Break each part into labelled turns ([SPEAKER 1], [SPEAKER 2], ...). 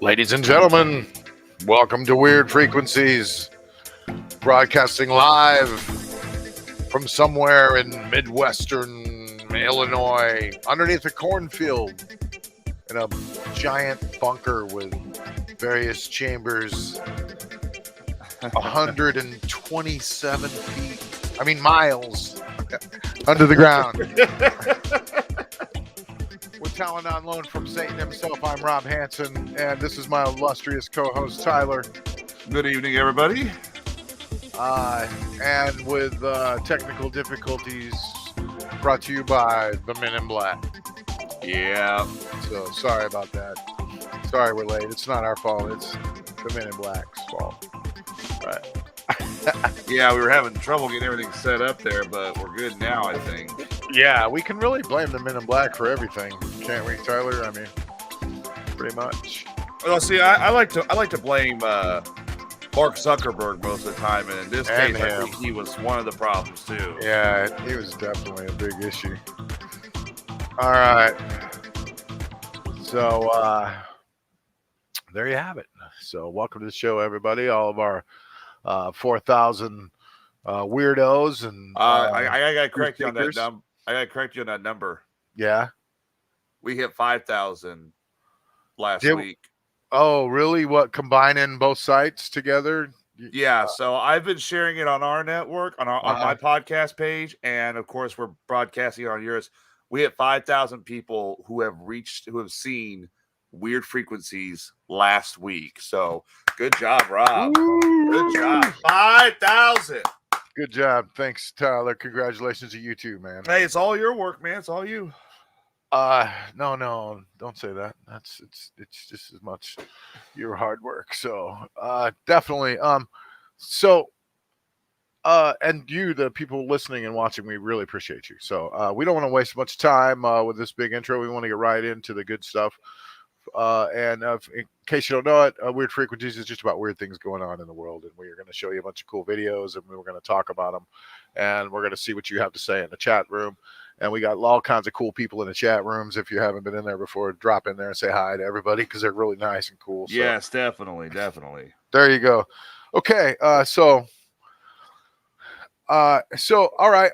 [SPEAKER 1] Ladies and gentlemen, welcome to Weird Frequencies, broadcasting live from somewhere in Midwestern Illinois, underneath a cornfield, in a giant bunker with various chambers, 127 miles under the ground. With talent on loan from Satan himself, I'm Rob Hansen, and this is my illustrious co-host, Tyler.
[SPEAKER 2] Good evening, everybody.
[SPEAKER 1] And with technical difficulties brought to you by the Men in Black.
[SPEAKER 2] Yeah.
[SPEAKER 1] So, sorry about that. Sorry we're late. It's not our fault. It's the Men in Black's fault. Right.
[SPEAKER 2] Yeah, we were having trouble getting everything set up there, but we're good now, I think.
[SPEAKER 1] Yeah, we can really blame the Men in Black for everything, can't we, Tyler? I mean, pretty much.
[SPEAKER 2] Well, see, I like to blame Mark Zuckerberg most of the time, and in this case, I think he was one of the problems too.
[SPEAKER 1] Yeah, he was definitely a big issue. All right, so there you have it. So welcome to the show, everybody. All of our 4,000 weirdos and
[SPEAKER 2] I gotta correct you on that number. I gotta correct you on that number.
[SPEAKER 1] Yeah,
[SPEAKER 2] we hit 5,000 last week.
[SPEAKER 1] Oh, really? What, combining both sites together?
[SPEAKER 2] Yeah. So I've been sharing it on our network, on my podcast page, and of course we're broadcasting it on yours. We hit 5,000 people who have seen Weird Frequencies last week. So good job, Rob.
[SPEAKER 1] Ooh.
[SPEAKER 2] Good job. 5,000.
[SPEAKER 1] Good job. Thanks, Tyler. Congratulations to you too, man.
[SPEAKER 2] Hey, it's all your work, man. It's all you.
[SPEAKER 1] No, don't say that. It's just as much your hard work. So, definitely. And you, the people listening and watching, we really appreciate you. So, we don't want to waste much time with this big intro. We want to get right into the good stuff. In case you don't know it, Weird Frequencies is just about weird things going on in the world, and we're going to show you a bunch of cool videos, and we're going to talk about them, and we're going to see what you have to say in the chat room. And we got all kinds of cool people in the chat rooms. If you haven't been in there before, drop in there and say hi to everybody because they're really nice and cool. So.
[SPEAKER 2] Yes, definitely.
[SPEAKER 1] There you go. Okay, so all right.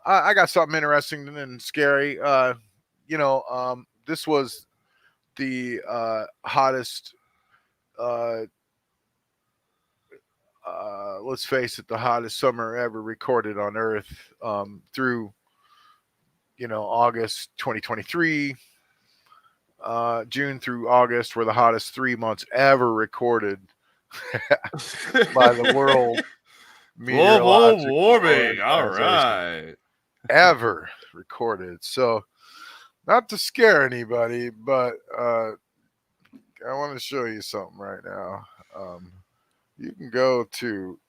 [SPEAKER 1] I got something interesting and scary. This was the hottest. Let's face it, the hottest summer ever recorded on Earth through. August 2023, June through August were the hottest 3 months ever recorded by the World
[SPEAKER 2] Global Warming. All right.
[SPEAKER 1] Ever recorded. So, not to scare anybody, but I want to show you something right now. You can go to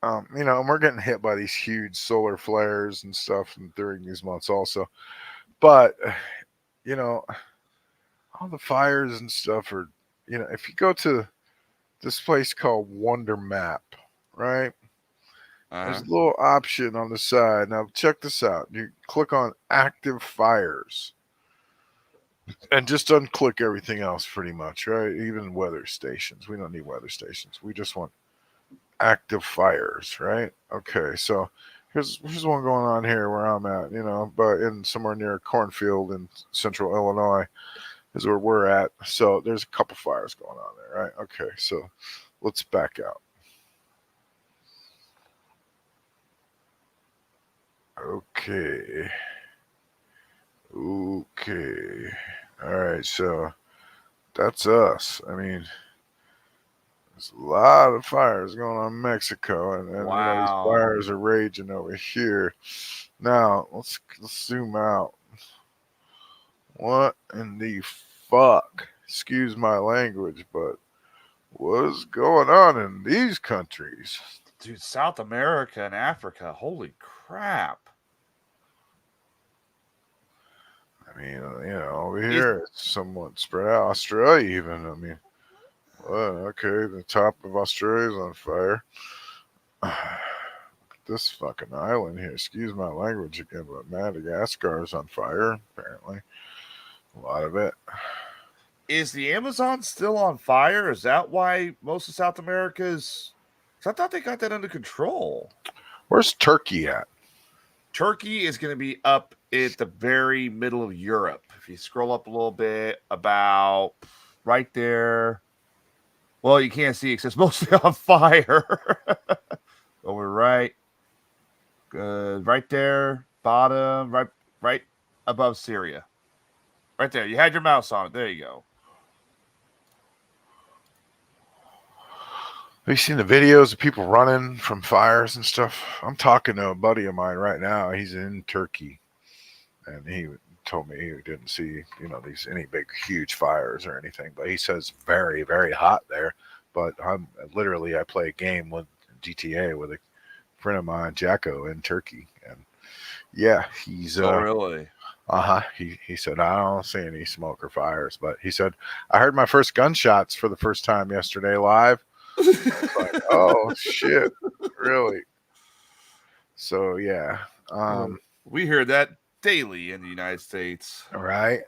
[SPEAKER 1] and we're getting hit by these huge solar flares and stuff during these months also. But, all the fires and stuff are, if you go to this place called Wonder Map, right? There's a little option on the side. Now, check this out. You click on active fires and just unclick everything else pretty much, right? Even weather stations. We don't need weather stations. We just want active fires, right? Okay, so here's one going on here where I'm at, but in somewhere near a cornfield in central Illinois is where we're at. So there's a couple fires going on there, right? Okay, so let's back out. Okay. All right, so that's us. I mean, there's a lot of fires going on in Mexico, and
[SPEAKER 2] wow.
[SPEAKER 1] These fires are raging over here. Now, let's zoom out. What in the fuck? Excuse my language, but what's going on in these countries?
[SPEAKER 2] Dude, South America and Africa, holy crap.
[SPEAKER 1] I mean, over here, it's somewhat spread out. Australia even, I mean. Well, okay, the top of Australia is on fire. This fucking island here, excuse my language again, but Madagascar is on fire, apparently. A lot of it.
[SPEAKER 2] Is the Amazon still on fire? Is that why most of South America is? I thought they got that under control.
[SPEAKER 1] Where's Turkey at?
[SPEAKER 2] Turkey is going to be up at the very middle of Europe. If you scroll up a little bit, about right there. Well, you can't see it because it's mostly on fire. Over right there, bottom, right above Syria. Right there. You had your mouse on it. There you go.
[SPEAKER 1] Have you seen the videos of people running from fires and stuff? I'm talking to a buddy of mine right now. He's in Turkey, and he told me he didn't see, these any big huge fires or anything, but he says very, very hot there. But I play a game with GTA with a friend of mine, Jacko, in Turkey, and yeah, he's
[SPEAKER 2] really?
[SPEAKER 1] He said, I don't see any smoke or fires, but he said, I heard my first gunshots for the first time yesterday live. Like, oh shit, really? So yeah,
[SPEAKER 2] we hear that daily in the United States,
[SPEAKER 1] right?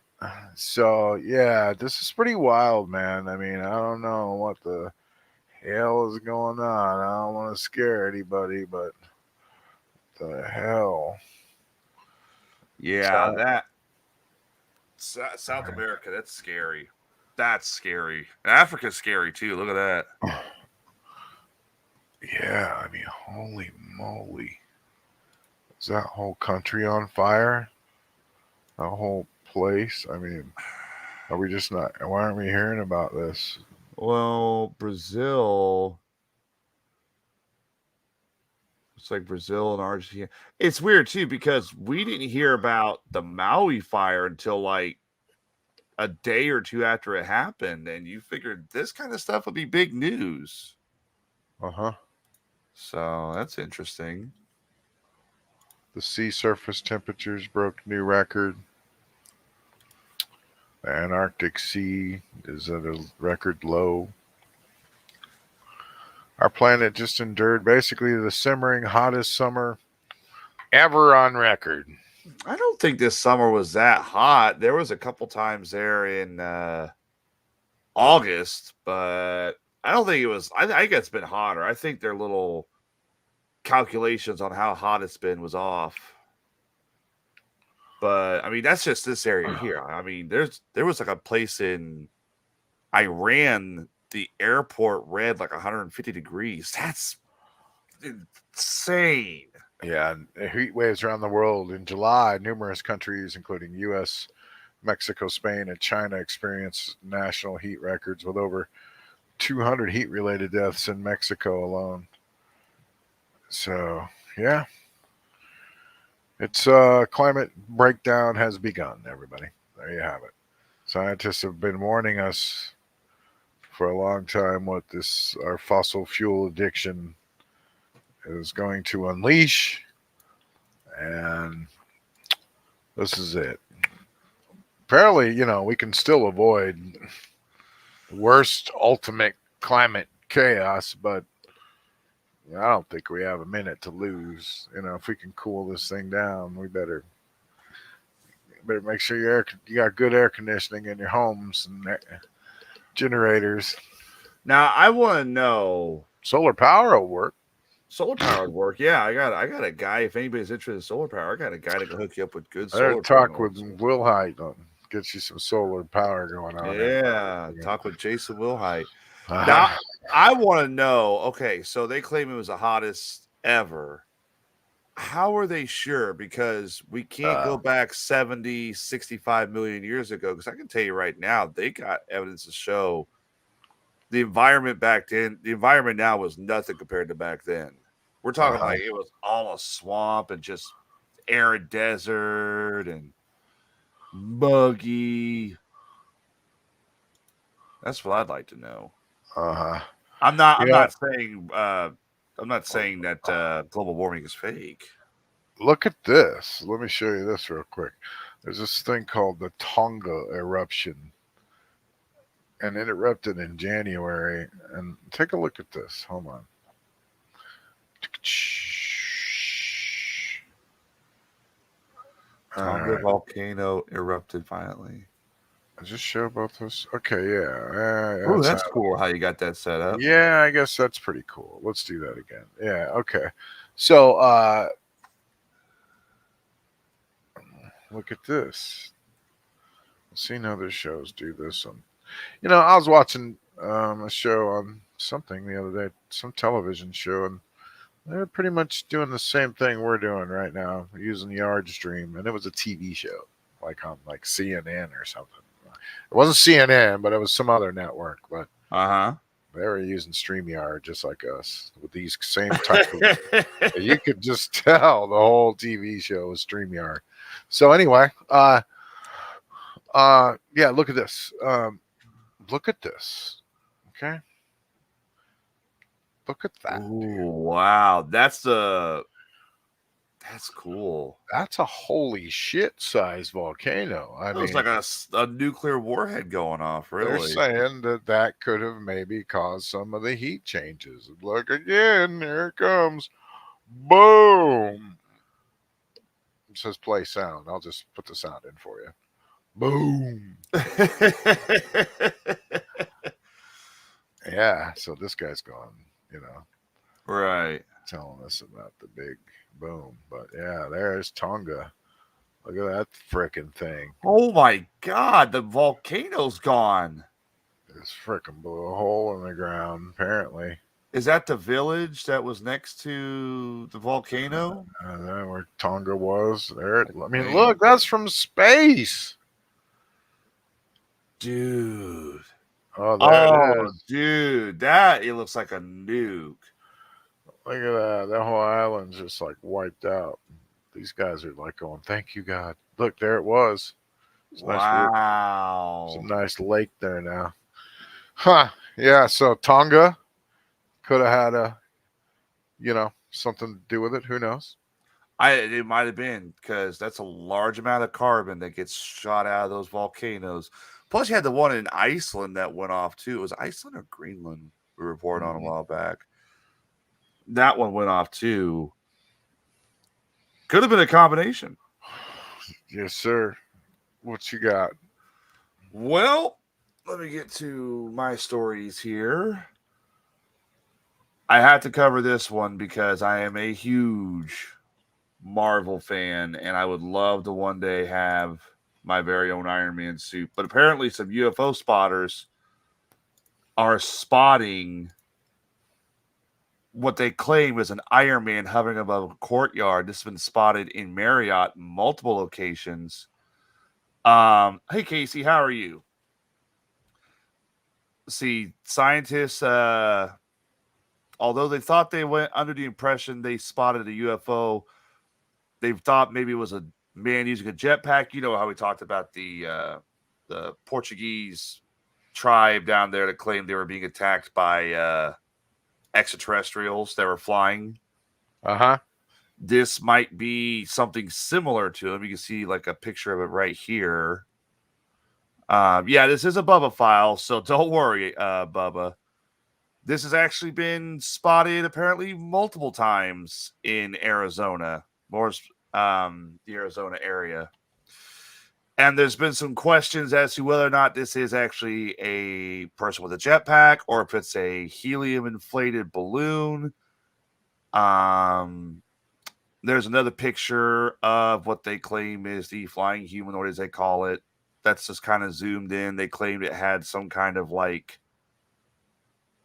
[SPEAKER 1] So yeah, this is pretty wild, man. I mean, I don't know what the hell is going on. I don't want to scare anybody, but the hell.
[SPEAKER 2] Yeah, that South America, that's scary. That's scary. Africa's scary too. Look at that.
[SPEAKER 1] Yeah, I mean, holy moly. Is that whole country on fire? That whole place? I mean, are we just not, why aren't we hearing about this?
[SPEAKER 2] Well, Brazil. It's like Brazil and Argentina. It's weird too because we didn't hear about the Maui fire until like a day or two after it happened, and you figured this kind of stuff would be big news. So that's interesting.
[SPEAKER 1] The sea surface temperatures broke new record. The Antarctic Sea is at a record low. Our planet just endured basically the simmering hottest summer ever on record.
[SPEAKER 2] I don't think this summer was that hot. There was a couple times there in August, but I don't think it was. I think it's been hotter. I think their little calculations on how hot it's been was off. But I mean, that's just this area here. I mean, there was like a place in Iran. The airport read like 150 degrees. That's insane.
[SPEAKER 1] Yeah, heat waves around the world. In July, numerous countries, including U.S., Mexico, Spain, and China, experienced national heat records with over 200 heat-related deaths in Mexico alone. So, yeah. It's climate breakdown has begun, everybody. There you have it. Scientists have been warning us for a long time what our fossil fuel addiction is going to unleash, and this is it. Apparently, we can still avoid the worst ultimate climate chaos, but I don't think we have a minute to lose. If we can cool this thing down, we better make sure you got good air conditioning in your homes and generators.
[SPEAKER 2] Now, I want to know.
[SPEAKER 1] Solar power will work.
[SPEAKER 2] Solar power would work. Yeah, I got a guy. If anybody's interested in solar power, I got a guy to hook you up with good solar
[SPEAKER 1] power. Talk
[SPEAKER 2] panels.
[SPEAKER 1] with Will Height. Get you some solar power going on.
[SPEAKER 2] Yeah, talk with Jason Wilhite. Now, I want to know. Okay, so they claim it was the hottest ever. How are they sure? Because we can't go back 70, 65 million years ago. Because I can tell you right now, they got evidence to show the environment back then. The environment now was nothing compared to back then. We're talking like it was all a swamp and just arid desert and muggy. That's what I'd like to know. I'm not saying that global warming is fake.
[SPEAKER 1] Look at this. Let me show you this real quick. There's this thing called the Tonga eruption, and it erupted in January. And take a look at this. Hold on.
[SPEAKER 2] Tonga volcano erupted violently.
[SPEAKER 1] Just show both those. Okay, yeah,
[SPEAKER 2] Oh, that's cool how you got that set up.
[SPEAKER 1] Yeah, I guess that's pretty cool. Let's do that again. Yeah, okay. So, look at this. I've seen other shows do this. I was watching a show on something the other day, some television show, and they're pretty much doing the same thing we're doing right now, using Yard Stream, and it was a TV show, like on like CNN or something. It wasn't CNN, but it was some other network. But they were using StreamYard just like us with these same type of. You could just tell the whole TV show was StreamYard. So anyway, yeah, look at this. Look at this. Okay. Look at that.
[SPEAKER 2] Ooh, wow. That's cool.
[SPEAKER 1] That's a holy shit size volcano. I mean,
[SPEAKER 2] it's like a nuclear warhead going off, really.
[SPEAKER 1] They're saying that could have maybe caused some of the heat changes. Look again, here it comes. Boom. It says play sound. I'll just put the sound in for you. Boom. Yeah, so this guy's gone,
[SPEAKER 2] right,
[SPEAKER 1] telling us about the big boom. But yeah, there's Tonga. Look at that frickin' thing.
[SPEAKER 2] Oh my god, the volcano's gone.
[SPEAKER 1] This frickin' blew a hole in the ground, apparently.
[SPEAKER 2] Is that the village that was next to the volcano?
[SPEAKER 1] That where Tonga was. There. I mean, look, that's from space.
[SPEAKER 2] Dude.
[SPEAKER 1] Oh, there it is.
[SPEAKER 2] Dude, that it looks like a nuke.
[SPEAKER 1] Look at that. That whole island's just like wiped out. These guys are like going, "Thank you, God." Look, there it was.
[SPEAKER 2] Wow.
[SPEAKER 1] Nice, it's a nice lake there now. Huh. Yeah, so Tonga could have had something to do with it. Who knows?
[SPEAKER 2] It might have been, because that's a large amount of carbon that gets shot out of those volcanoes. Plus, you had the one in Iceland that went off too. It was Iceland or Greenland we reported on a while back. That one went off too. Could have been a combination.
[SPEAKER 1] Yes, sir. What you got?
[SPEAKER 2] Well, let me get to my stories here. I have to cover this one because I am a huge Marvel fan, and I would love to one day have my very own Iron Man suit. But apparently some UFO spotters are spotting what they claim is an Iron Man hovering above a courtyard. This has been spotted in Marriott in multiple locations. Hey, Casey, how are you? See, scientists, although they thought they went under the impression they spotted a UFO, they thought maybe it was a man using a jetpack. You know how we talked about the Portuguese tribe down there that claimed they were being attacked by extraterrestrials that were flying. This might be something similar to them. You can see like a picture of it right here. Yeah, this is a Bubba file, so don't worry, Bubba. This has actually been spotted apparently multiple times in Arizona, more the Arizona area. And there's been some questions as to whether or not this is actually a person with a jetpack or if it's a helium-inflated balloon. There's another picture of what they claim is the flying humanoid, as they call it. That's just kind of zoomed in. They claimed it had some kind of like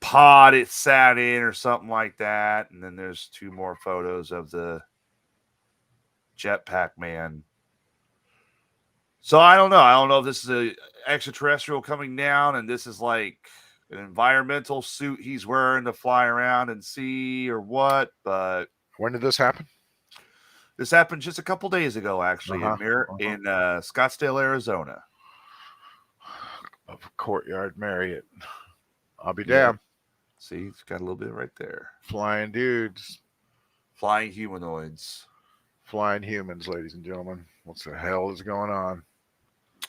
[SPEAKER 2] pod it sat in or something like that. And then there's two more photos of the jetpack man. So I don't know. I don't know if this is an extraterrestrial coming down and this is like an environmental suit he's wearing to fly around and see or what. But
[SPEAKER 1] when did this happen?
[SPEAKER 2] This happened just a couple days ago, actually, in Scottsdale, Arizona.
[SPEAKER 1] Of a courtyard Marriott. I'll be damned.
[SPEAKER 2] See, it's got a little bit right there.
[SPEAKER 1] Flying dudes.
[SPEAKER 2] Flying humanoids.
[SPEAKER 1] Flying humans, ladies and gentlemen. What the hell is going on?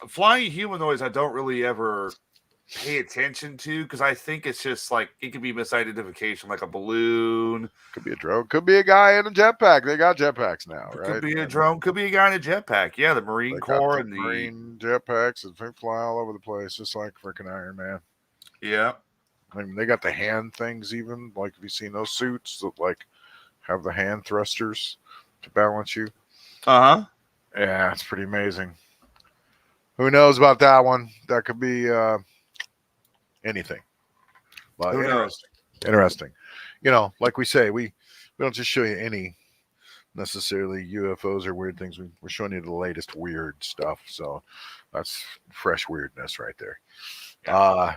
[SPEAKER 2] Flying humanoids, I don't really ever pay attention to, because I think it's just like it could be misidentification, like a balloon.
[SPEAKER 1] Could be a drone. Could be a guy in a jetpack. They got jetpacks now,
[SPEAKER 2] It
[SPEAKER 1] right?
[SPEAKER 2] could be a drone. Could be a guy in a jetpack. Yeah, the Marine
[SPEAKER 1] They got
[SPEAKER 2] Corps
[SPEAKER 1] the
[SPEAKER 2] and the
[SPEAKER 1] Marine jetpacks and they fly all over the place, just like freaking Iron Man.
[SPEAKER 2] yeah.
[SPEAKER 1] I mean, they got the hand things even. Like, have you seen those suits that like have the hand thrusters to balance you?
[SPEAKER 2] Uh huh.
[SPEAKER 1] Yeah, it's pretty amazing. Who knows about that one? That could be anything. Well,
[SPEAKER 2] Who knows?
[SPEAKER 1] interesting. You know, like we say, we don't just show you any necessarily UFOs or weird things. We're showing you the latest weird stuff. So that's fresh weirdness right there.
[SPEAKER 2] Yeah.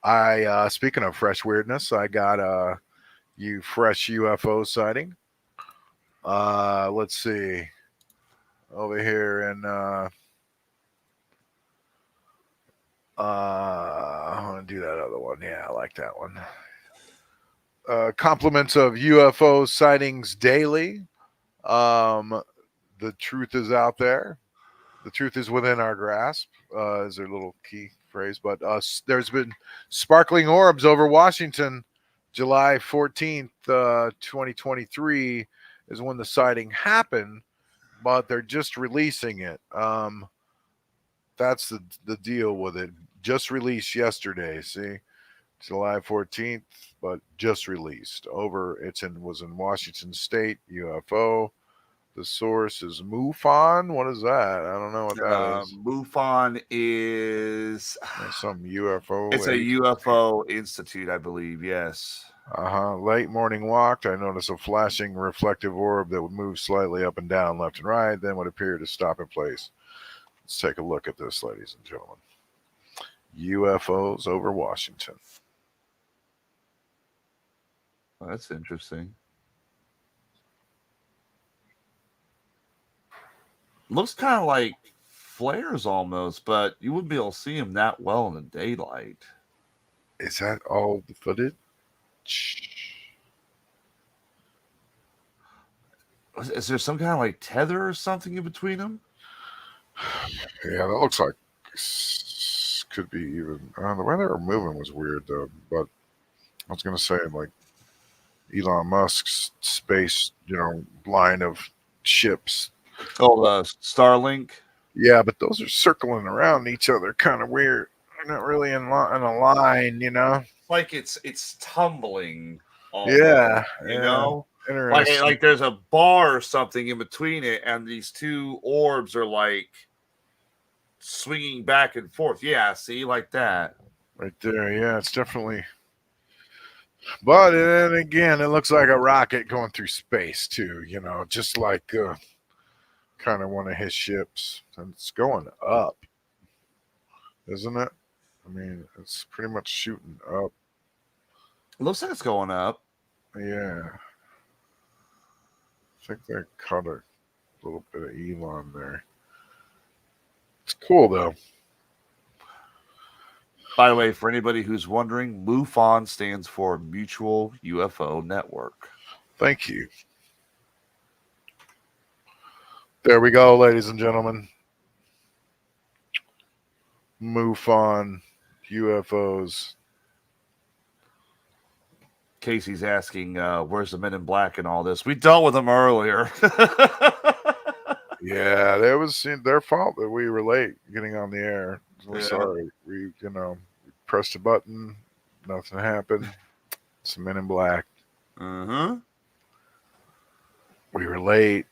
[SPEAKER 1] I speaking of fresh weirdness, I got a fresh UFO sighting. Let's see over here in I want to do that other one. Yeah, I like that one. Compliments of UFO sightings daily. The truth is out there. The truth is within our grasp. Is their little key phrase? But there's been sparkling orbs over Washington. July 14th, 2023 is when the sighting happened, but they're just releasing it. That's the deal with it. Just released yesterday. See, July 14th, but just released. Was in Washington State. UFO. The source is MUFON. What is that? I don't know what that is.
[SPEAKER 2] MUFON is
[SPEAKER 1] Some UFO.
[SPEAKER 2] it's a UFO institute, I believe. Yes.
[SPEAKER 1] Late morning walk. I noticed a flashing reflective orb that would move slightly up and down, left and right, then would appear to stop in place. Let's take a look at this, ladies and gentlemen. UFOs over Washington.
[SPEAKER 2] Well, that's interesting. Looks kind of like flares almost, but you wouldn't be able to see them that well in the daylight.
[SPEAKER 1] Is that all the footage?
[SPEAKER 2] Is there some kind of like tether or something in between them?
[SPEAKER 1] Yeah, that looks like could be even. The way they were moving was weird though. But I was gonna say like Elon Musk's space, line of ships.
[SPEAKER 2] Oh, Starlink.
[SPEAKER 1] Yeah, but those are circling around each other, kind of weird. They're not really in a line,
[SPEAKER 2] Like it's tumbling.
[SPEAKER 1] Almost, yeah,
[SPEAKER 2] you know,
[SPEAKER 1] interesting.
[SPEAKER 2] Like there's a bar or something in between it, and these two orbs are like swinging back and forth. Yeah, see, like that.
[SPEAKER 1] Right there. Yeah, it's definitely. But then again, it looks like a rocket going through space too. Just like kind of one of his ships, and it's going up, isn't it? I mean, it's pretty much shooting up.
[SPEAKER 2] It looks like it's going up.
[SPEAKER 1] Yeah. I think they caught a little bit of Elon there. It's cool though.
[SPEAKER 2] By the way, for anybody who's wondering, MUFON stands for Mutual UFO Network.
[SPEAKER 1] Thank you. There we go, ladies and gentlemen. MUFON UFOs.
[SPEAKER 2] Casey's asking, where's the Men in Black and all this? We dealt with them earlier.
[SPEAKER 1] Yeah, that was their fault that we were late getting on the air. We're sorry. We pressed a button, nothing happened. Some Men in Black.
[SPEAKER 2] Mm-hmm.
[SPEAKER 1] We were late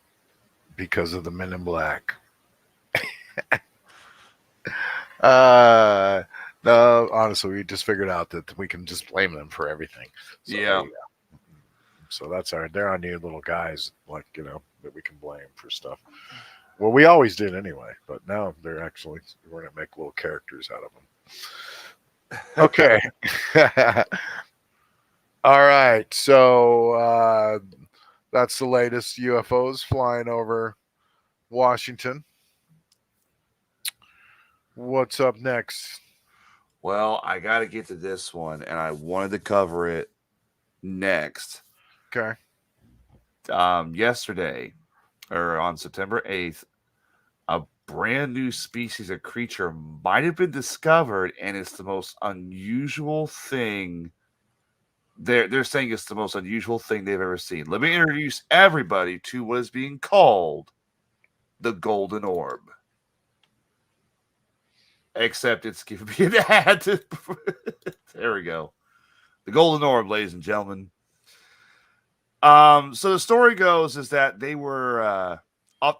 [SPEAKER 1] because of the Men in Black. No, honestly, we just figured out that we can just blame them for everything. So,
[SPEAKER 2] yeah.
[SPEAKER 1] So they're our new little guys, like, that we can blame for stuff. Well, we always did anyway, but now we're going to make little characters out of them. Okay. All right. So that's the latest UFOs flying over Washington. What's up next?
[SPEAKER 2] Well, I got to get to this one, and I wanted to cover it next.
[SPEAKER 1] Okay.
[SPEAKER 2] Yesterday, or on September 8th, a brand new species of creature might have been discovered, and it's the most unusual thing. They're saying it's the most unusual thing they've ever seen. Let me introduce everybody to what is being called the golden orb. Except it's giving me an ad. There we go. The golden orb, ladies and gentlemen. So the story goes is that they were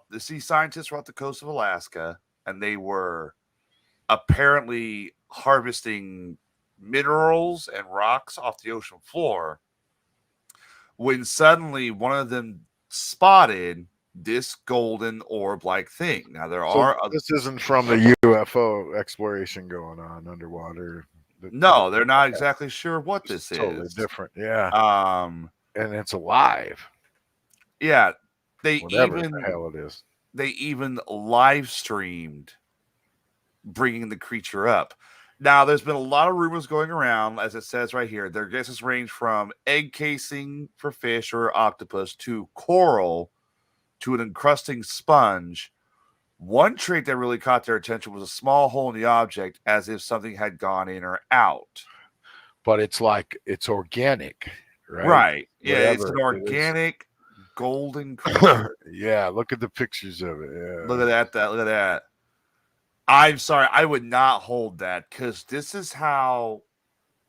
[SPEAKER 2] the sea scientists were off the coast of Alaska, and they were apparently harvesting minerals and rocks off the ocean floor, when suddenly one of them spotted this golden orb-like thing. Now
[SPEAKER 1] this isn't from the UFO exploration going on underwater.
[SPEAKER 2] No, they're not exactly sure what this is.
[SPEAKER 1] Totally different, yeah. And it's alive.
[SPEAKER 2] Yeah,
[SPEAKER 1] whatever the hell it is.
[SPEAKER 2] They even live streamed bringing the creature up. Now, there's been a lot of rumors going around, as it says right here. Their guesses range from egg casing for fish or octopus to coral to an encrusting sponge. One trait that really caught their attention was a small hole in the object, as if something had gone in or out.
[SPEAKER 1] But it's like it's organic, right?
[SPEAKER 2] Right. Yeah, it's an organic golden creature.
[SPEAKER 1] Yeah, look at the pictures of it. Yeah.
[SPEAKER 2] Look at that. Look at that. I'm sorry, I would not hold that, because this is how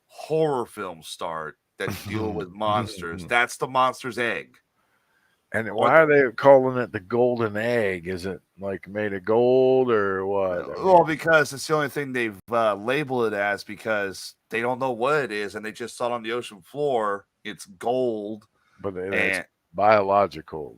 [SPEAKER 2] horror films start that deal with monsters. That's the monster's egg.
[SPEAKER 1] And why are they calling it the golden egg? Is it like made of gold or what?
[SPEAKER 2] Well, because it's the only thing they've labeled it as, because they don't know what it is, and they just saw it on the ocean floor. It's gold.
[SPEAKER 1] But it's biological.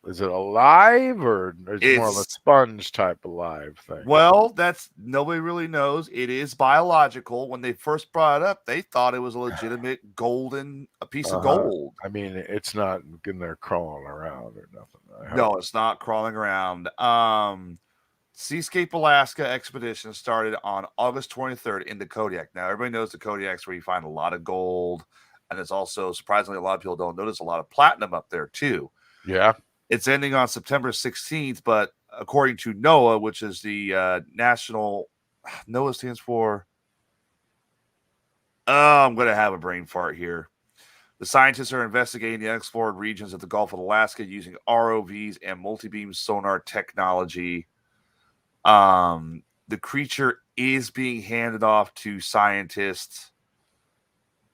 [SPEAKER 1] Is it alive, or is it more of a sponge type alive thing?
[SPEAKER 2] Well, nobody really knows. It is biological. When they first brought it up, they thought it was a legitimate piece of gold.
[SPEAKER 1] I mean, it's not in there crawling around or nothing.
[SPEAKER 2] No, it's not crawling around. Seascape Alaska expedition started on August 23rd in the Kodiak. Now, everybody knows the Kodiak's where you find a lot of gold. And it's also, surprisingly, a lot of people don't notice a lot of platinum up there, too.
[SPEAKER 1] Yeah.
[SPEAKER 2] It's ending on September 16th, but according to NOAA, which is the national... NOAA stands for... I'm going to have a brain fart here. The scientists are investigating the unexplored regions of the Gulf of Alaska using ROVs and multi-beam sonar technology. The creature is being handed off to scientists.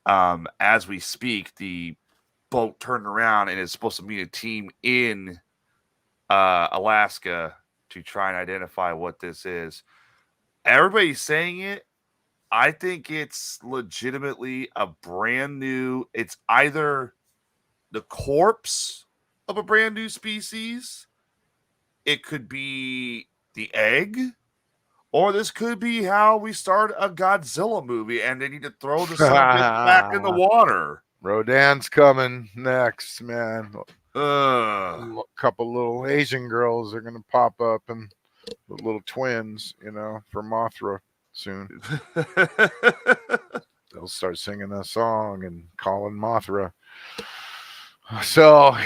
[SPEAKER 2] As we speak, the boat turned around and is supposed to meet a team in Alaska to try and identify what this is. Everybody's saying it. I think it's legitimately a brand new... It's either the corpse of a brand new species. It could be the egg. Or this could be how we start a Godzilla movie and they need to throw the son of it back in the water.
[SPEAKER 1] Rodan's coming next, man.
[SPEAKER 2] A
[SPEAKER 1] couple little Asian girls are going to pop up, and the little twins, for Mothra soon. They'll start singing a song and calling Mothra. So,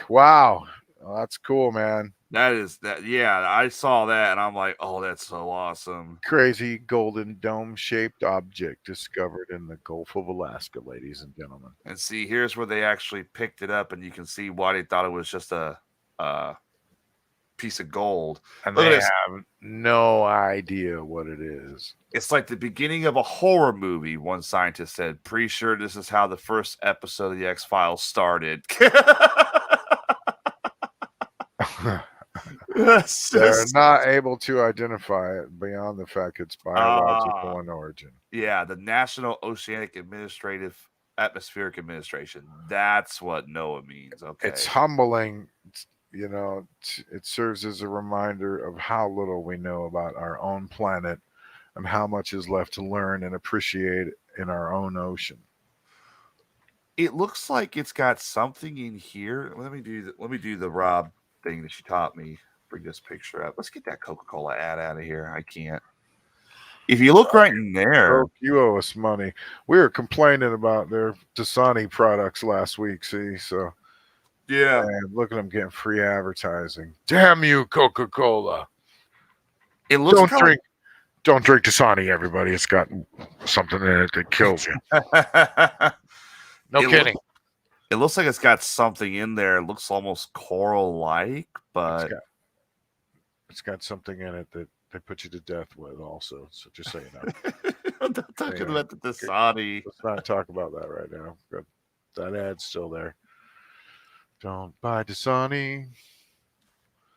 [SPEAKER 1] wow. Well, that's cool, man.
[SPEAKER 2] Yeah, I saw that and I'm like, oh, that's so awesome.
[SPEAKER 1] Crazy golden dome-shaped object discovered in the Gulf of Alaska, ladies and gentlemen.
[SPEAKER 2] And see, here's where they actually picked it up, and you can see why they thought it was just a piece of gold.
[SPEAKER 1] And they have no idea what it is.
[SPEAKER 2] It's like the beginning of a horror movie, one scientist said. Pretty sure this is how the first episode of the X-Files started.
[SPEAKER 1] They're not able to identify it beyond the fact it's biological in origin.
[SPEAKER 2] Yeah, the National Oceanic Atmospheric Administration. That's what NOAA means. Okay,
[SPEAKER 1] it's humbling. It serves as a reminder of how little we know about our own planet and how much is left to learn and appreciate in our own ocean.
[SPEAKER 2] It looks like it's got something in here. Let me do the Rob thing that she taught me. Bring this picture up. Let's get that Coca-Cola ad out of here. I can't. If you look right in there,
[SPEAKER 1] you owe us money. We were complaining about their Dasani products last week. See, so
[SPEAKER 2] yeah,
[SPEAKER 1] and look at them getting free advertising. Damn you, Coca-Cola!
[SPEAKER 2] It looks
[SPEAKER 1] Don't drink Dasani, everybody. It's got something in it that kills you. No kidding.
[SPEAKER 2] It looks like it's got something in there. It looks almost coral-like, but
[SPEAKER 1] it's got something in it that they put you to death with also. So just so you know.
[SPEAKER 2] I'm not talking about the Dasani.
[SPEAKER 1] Let's not talk about that right now. That ad's still there. Don't buy Dasani.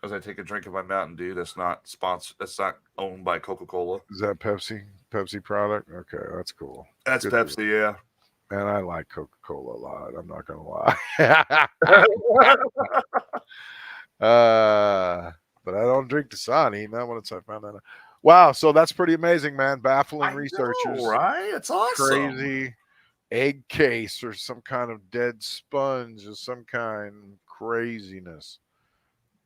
[SPEAKER 2] As I take a drink of my Mountain Dew, that's not sponsored. That's not owned by Coca-Cola.
[SPEAKER 1] Is that Pepsi product? Okay, that's cool.
[SPEAKER 2] That's good Pepsi, yeah.
[SPEAKER 1] Man, I like Coca-Cola a lot. I'm not gonna lie. But I don't drink Dasani. Not once I found that out. Wow, so that's pretty amazing, man. Baffling researchers,
[SPEAKER 2] right? It's awesome.
[SPEAKER 1] Crazy egg case or some kind of dead sponge or some kind of craziness.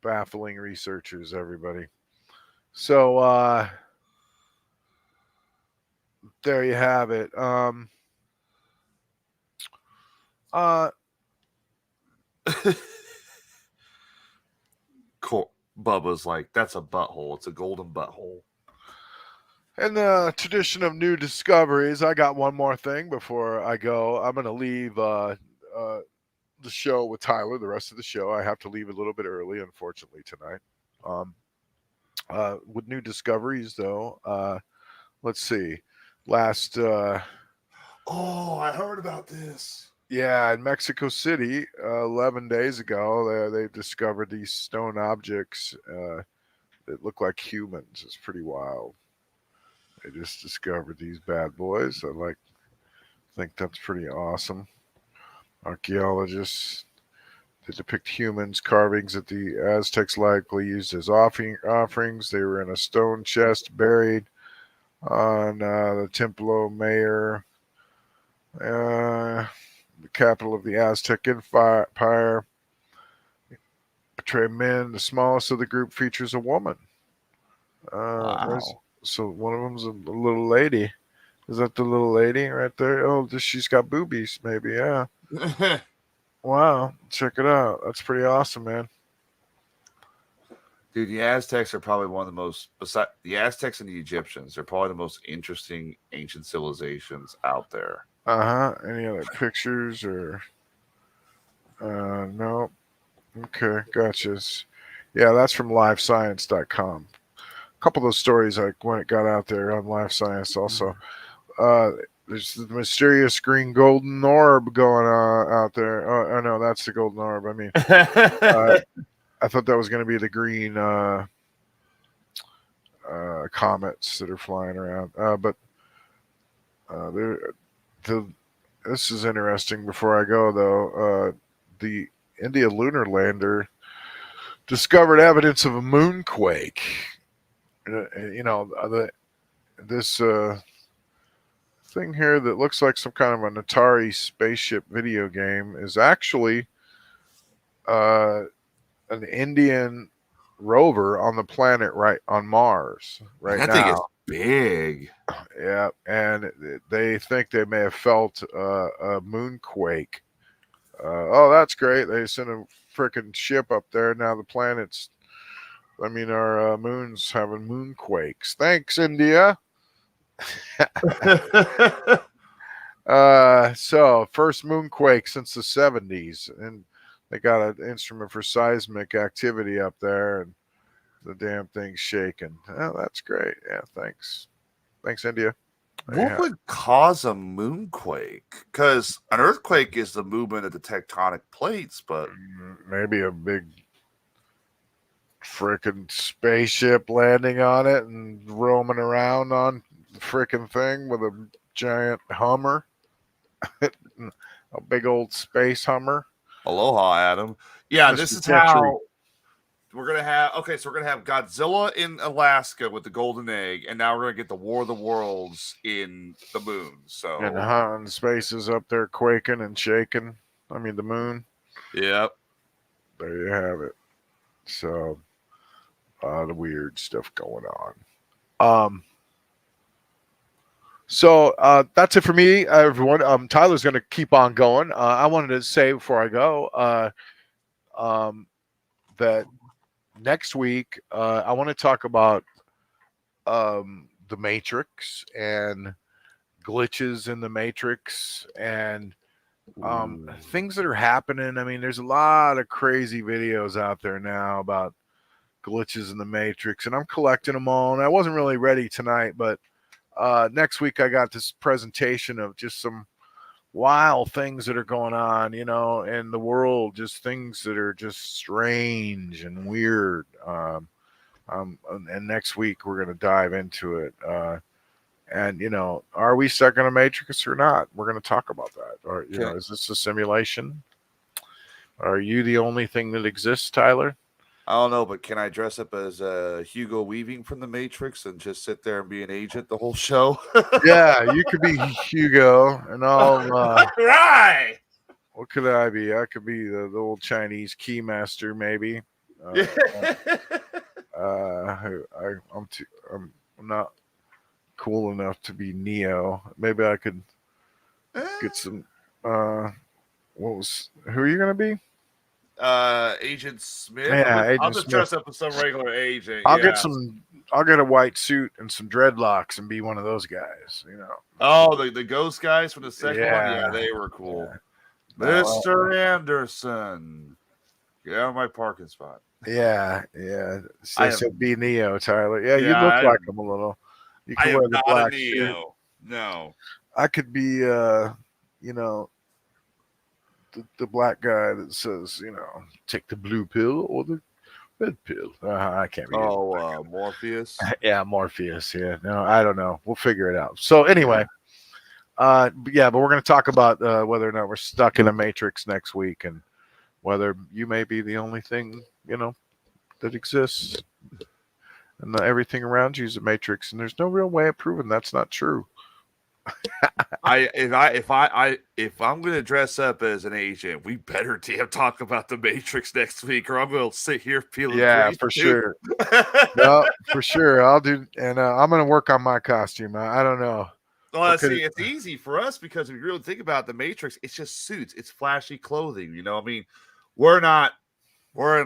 [SPEAKER 1] Baffling researchers, everybody. So there you have it.
[SPEAKER 2] Cool. Bubba's like, that's a butthole. It's a golden butthole.
[SPEAKER 1] In the tradition of new discoveries, I got one more thing before I go. I'm going to leave the show with Tyler, the rest of the show. I have to leave a little bit early, unfortunately, tonight. With new discoveries, though, let's see. Last...
[SPEAKER 2] I heard about this.
[SPEAKER 1] Yeah, in Mexico City, 11 days ago, they discovered these stone objects that look like humans. It's pretty wild. They just discovered these bad boys. I think that's pretty awesome. Archaeologists, they depict humans carvings that the Aztecs likely used as offerings. They were in a stone chest buried on the Templo Mayor, the capital of the Aztec Empire. Portray men. The smallest of the group features a woman.
[SPEAKER 2] Wow.
[SPEAKER 1] So one of them's a little lady. Is that the little lady right there? Oh, she's got boobies, maybe. Yeah. Wow. Check it out. That's pretty awesome, man.
[SPEAKER 2] Dude, the Aztecs are probably one of the most, besides the Aztecs and the Egyptians, they're probably the most interesting ancient civilizations out there.
[SPEAKER 1] Any other pictures or? No. Okay, gotcha. Yeah, that's from livescience.com. A couple of those stories, like when it got out there on Live Science also. There's the mysterious green golden orb going on out there. Oh, no, that's the golden orb. I mean, I thought that was going to be the green comets that are flying around. But this is interesting. Before I go, though, the India lunar lander discovered evidence of a moonquake. This thing here that looks like some kind of an Atari spaceship video game is actually an Indian rover on the planet on Mars right now.
[SPEAKER 2] That thing is big.
[SPEAKER 1] Yeah, and they think they may have felt a moonquake. That's great. They sent a freaking ship up there. Now the planet's, our moon's having moonquakes. Thanks, India. So first moonquake since the 70s, and they got an instrument for seismic activity up there, and the damn thing's shaking. Oh, that's great. Yeah, thanks, India.
[SPEAKER 2] What would cause a moonquake? Because an earthquake is the movement of the tectonic plates, but
[SPEAKER 1] maybe a big freaking spaceship landing on it and roaming around on the freaking thing with a giant Hummer, a big old space Hummer.
[SPEAKER 2] Aloha, Adam. Yeah, this is how we're gonna have. Okay, so we're gonna have Godzilla in Alaska with the golden egg, and now we're gonna get the War of the Worlds in the moon. So
[SPEAKER 1] and space is up there quaking and shaking. The moon.
[SPEAKER 2] Yep.
[SPEAKER 1] There you have it. So a lot of weird stuff going on. So that's it for me, everyone. Tyler's going to keep on going. I wanted to say before I go that next week I want to talk about the Matrix and glitches in the Matrix and things that are happening. I mean, there's a lot of crazy videos out there now about glitches in the Matrix, and I'm collecting them all. And I wasn't really ready tonight, but next week I got this presentation of just some wild things that are going on, in the world, just things that are just strange and weird. And next week we're going to dive into it. And are we stuck in a matrix or not? We're going to talk about that. Or is this a simulation? Are you the only thing that exists, Tyler?
[SPEAKER 2] I don't know, but can I dress up as Hugo Weaving from the Matrix and just sit there and be an agent the whole show?
[SPEAKER 1] Yeah, you could be Hugo, and I'll.
[SPEAKER 2] Right.
[SPEAKER 1] What could I be? I could be the old Chinese keymaster, maybe. I'm not cool enough to be Neo. Maybe I could get some. Who are you gonna be?
[SPEAKER 2] Agent Smith.
[SPEAKER 1] Yeah,
[SPEAKER 2] I'll
[SPEAKER 1] Agent
[SPEAKER 2] just
[SPEAKER 1] Smith.
[SPEAKER 2] dress up as some regular agent.
[SPEAKER 1] I'll get a white suit and some dreadlocks and be one of those guys.
[SPEAKER 2] Oh, the ghost guys from the second one. Yeah, they were cool. Yeah. Mr. Anderson, get out of my parking spot.
[SPEAKER 1] Yeah. So be Neo, Tyler. Yeah, you look like him a little. You can wear the black suit.
[SPEAKER 2] No.
[SPEAKER 1] I could be, the black guy that says, take the blue pill or the red pill. I can't read.
[SPEAKER 2] Oh, Morpheus.
[SPEAKER 1] Yeah, Morpheus. Yeah, no, I don't know. We'll figure it out. So anyway, but we're going to talk about whether or not we're stuck in a matrix next week, and whether you may be the only thing that exists, and everything around you is a matrix, and there's no real way of proving that's not true.
[SPEAKER 2] If I'm gonna dress up as an agent, we better talk about the Matrix next week, or I'm gonna sit here feeling.
[SPEAKER 1] Yeah, for sure. No, for sure. I'll do, and I'm gonna work on my costume. I don't know.
[SPEAKER 2] Well, see, it's easy for us because if you really think about the Matrix, it's just suits, it's flashy clothing. I mean, we're in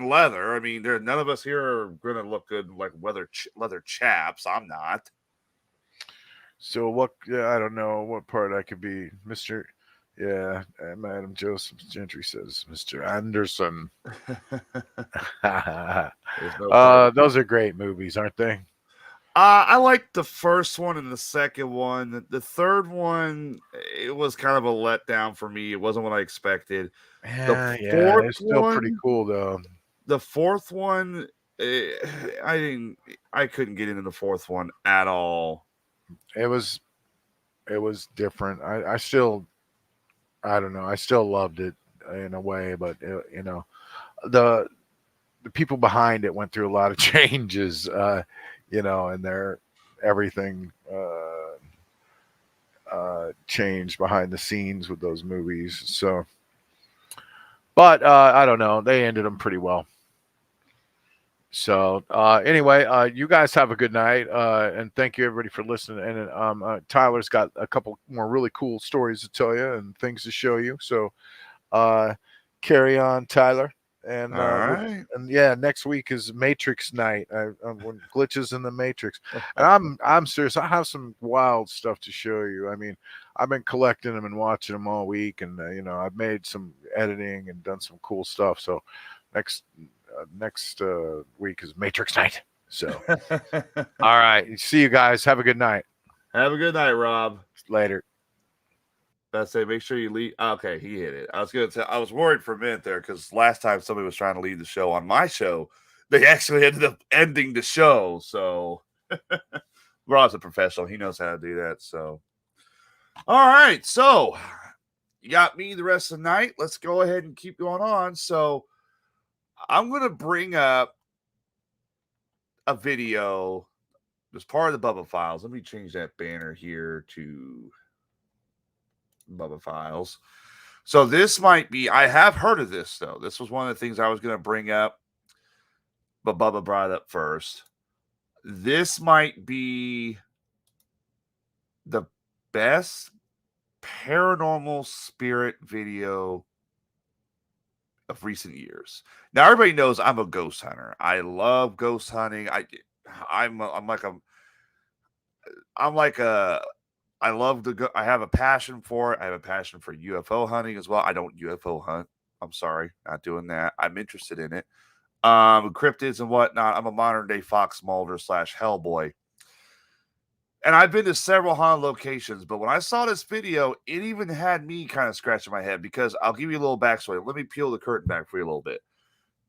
[SPEAKER 2] leather. I mean, none of us here are gonna look good like leather chaps. I'm not.
[SPEAKER 1] So I don't know what part I could be, Mr. Yeah, Madam Joseph Gentry says, Mr. Anderson. Those are great movies, aren't they?
[SPEAKER 2] I liked the first one and the second one. The third one, it was kind of a letdown for me. It wasn't what I expected.
[SPEAKER 1] It's still pretty cool though.
[SPEAKER 2] The fourth one, I couldn't get into the fourth one at all.
[SPEAKER 1] It was different. I don't know. I still loved it in a way, but the people behind it went through a lot of changes, and everything changed behind the scenes with those movies. So, but I don't know. They ended them pretty well. So anyway, you guys have a good night, and thank you everybody for listening. And Tyler's got a couple more really cool stories to tell you and things to show you. So carry on, Tyler. And
[SPEAKER 2] all right.
[SPEAKER 1] And next week is Matrix night. When glitches in the Matrix, and I'm serious. I have some wild stuff to show you. I mean, I've been collecting them and watching them all week, and I've made some editing and done some cool stuff. So next week is Matrix night. So all right, see you guys. Have a good night.
[SPEAKER 2] Have a good night, Rob.
[SPEAKER 1] Later.
[SPEAKER 2] I say, make sure you leave. Okay, he hit it. I was worried for a minute there because last time somebody was trying to leave the show on my show, they actually ended up ending the show. So Rob's a professional; he knows how to do that. So, all right. So you got me the rest of the night. Let's go ahead and keep going on. So I'm going to bring up a video as part of the Bubba Files. Let me change that banner here to Bubba Files. So this might be, I have heard of this though. This was one of the things I was going to bring up, but Bubba brought it up first. This might be the best paranormal spirit video of recent years. Now everybody knows I'm a ghost hunter. I love ghost hunting. I'm like I'm like I love to go. I have a passion for it. I have a passion for UFO hunting as well. I don't UFO hunt. I'm sorry, not doing that. I'm interested in it. Cryptids and whatnot. I'm a modern day Fox Mulder / Hellboy. And I've been to several haunted locations, but when I saw this video, it even had me kind of scratching my head because I'll give you a little backstory. Let me peel the curtain back for you a little bit.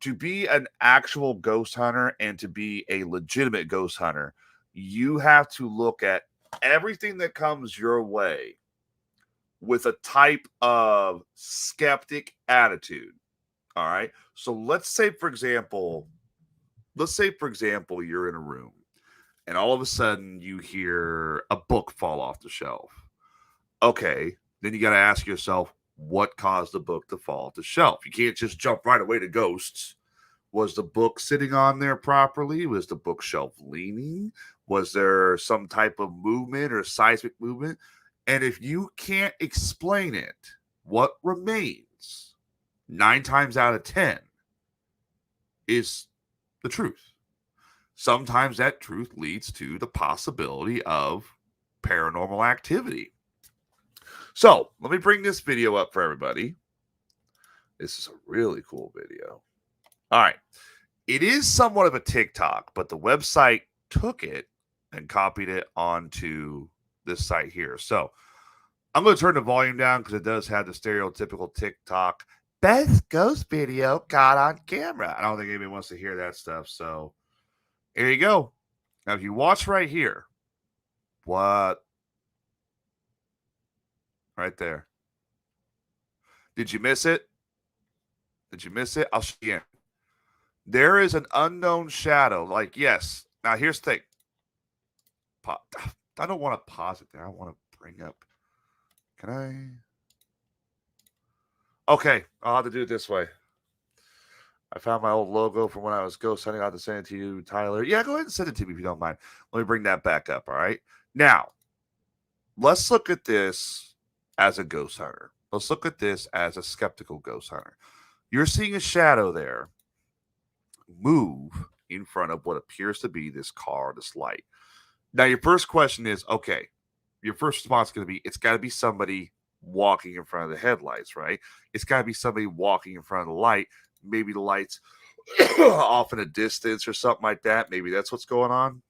[SPEAKER 2] To be an actual ghost hunter and to be a legitimate ghost hunter, you have to look at everything that comes your way with a type of skeptic attitude. All right. So let's say, for example, you're in a room and all of a sudden you hear a book fall off the shelf. Okay. Then you got to ask yourself, what caused the book to fall off the shelf? You can't just jump right away to ghosts. Was the book sitting on there properly? Was the bookshelf leaning? Was there some type of movement or seismic movement? And if you can't explain it, what remains 9 times out of 10 is the truth. Sometimes that truth leads to the possibility of paranormal activity. So let me bring this video up for everybody. This is a really cool video. All right. It is somewhat of a TikTok, but the website took it and copied it onto this site here. So I'm going to turn the volume down because it does have the stereotypical TikTok best ghost video caught on camera. I don't think anybody wants to hear that stuff. So here you go. Now, if you watch right here, what? Right there. Did you miss it? Did you miss it? I'll show you again. There is an unknown shadow. Like, yes. Now, here's the thing. I don't want to pause it there. I want to bring up. Can I? Okay. I'll have to do it this way. I found my old logo from when I was ghost hunting. I'll have to send it to you, Tyler. Yeah, go ahead and send it to me if you don't mind. Let me bring that back up, all right? Now, let's look at this as a ghost hunter. Let's look at this as a skeptical ghost hunter. You're seeing a shadow there move in front of what appears to be this car, this light. Now, your first question is, okay, your first response is going to be, it's got to be somebody walking in front of the headlights, right? It's got to be somebody walking in front of the light. Maybe the light's off in a distance or something like that. Maybe that's what's going on.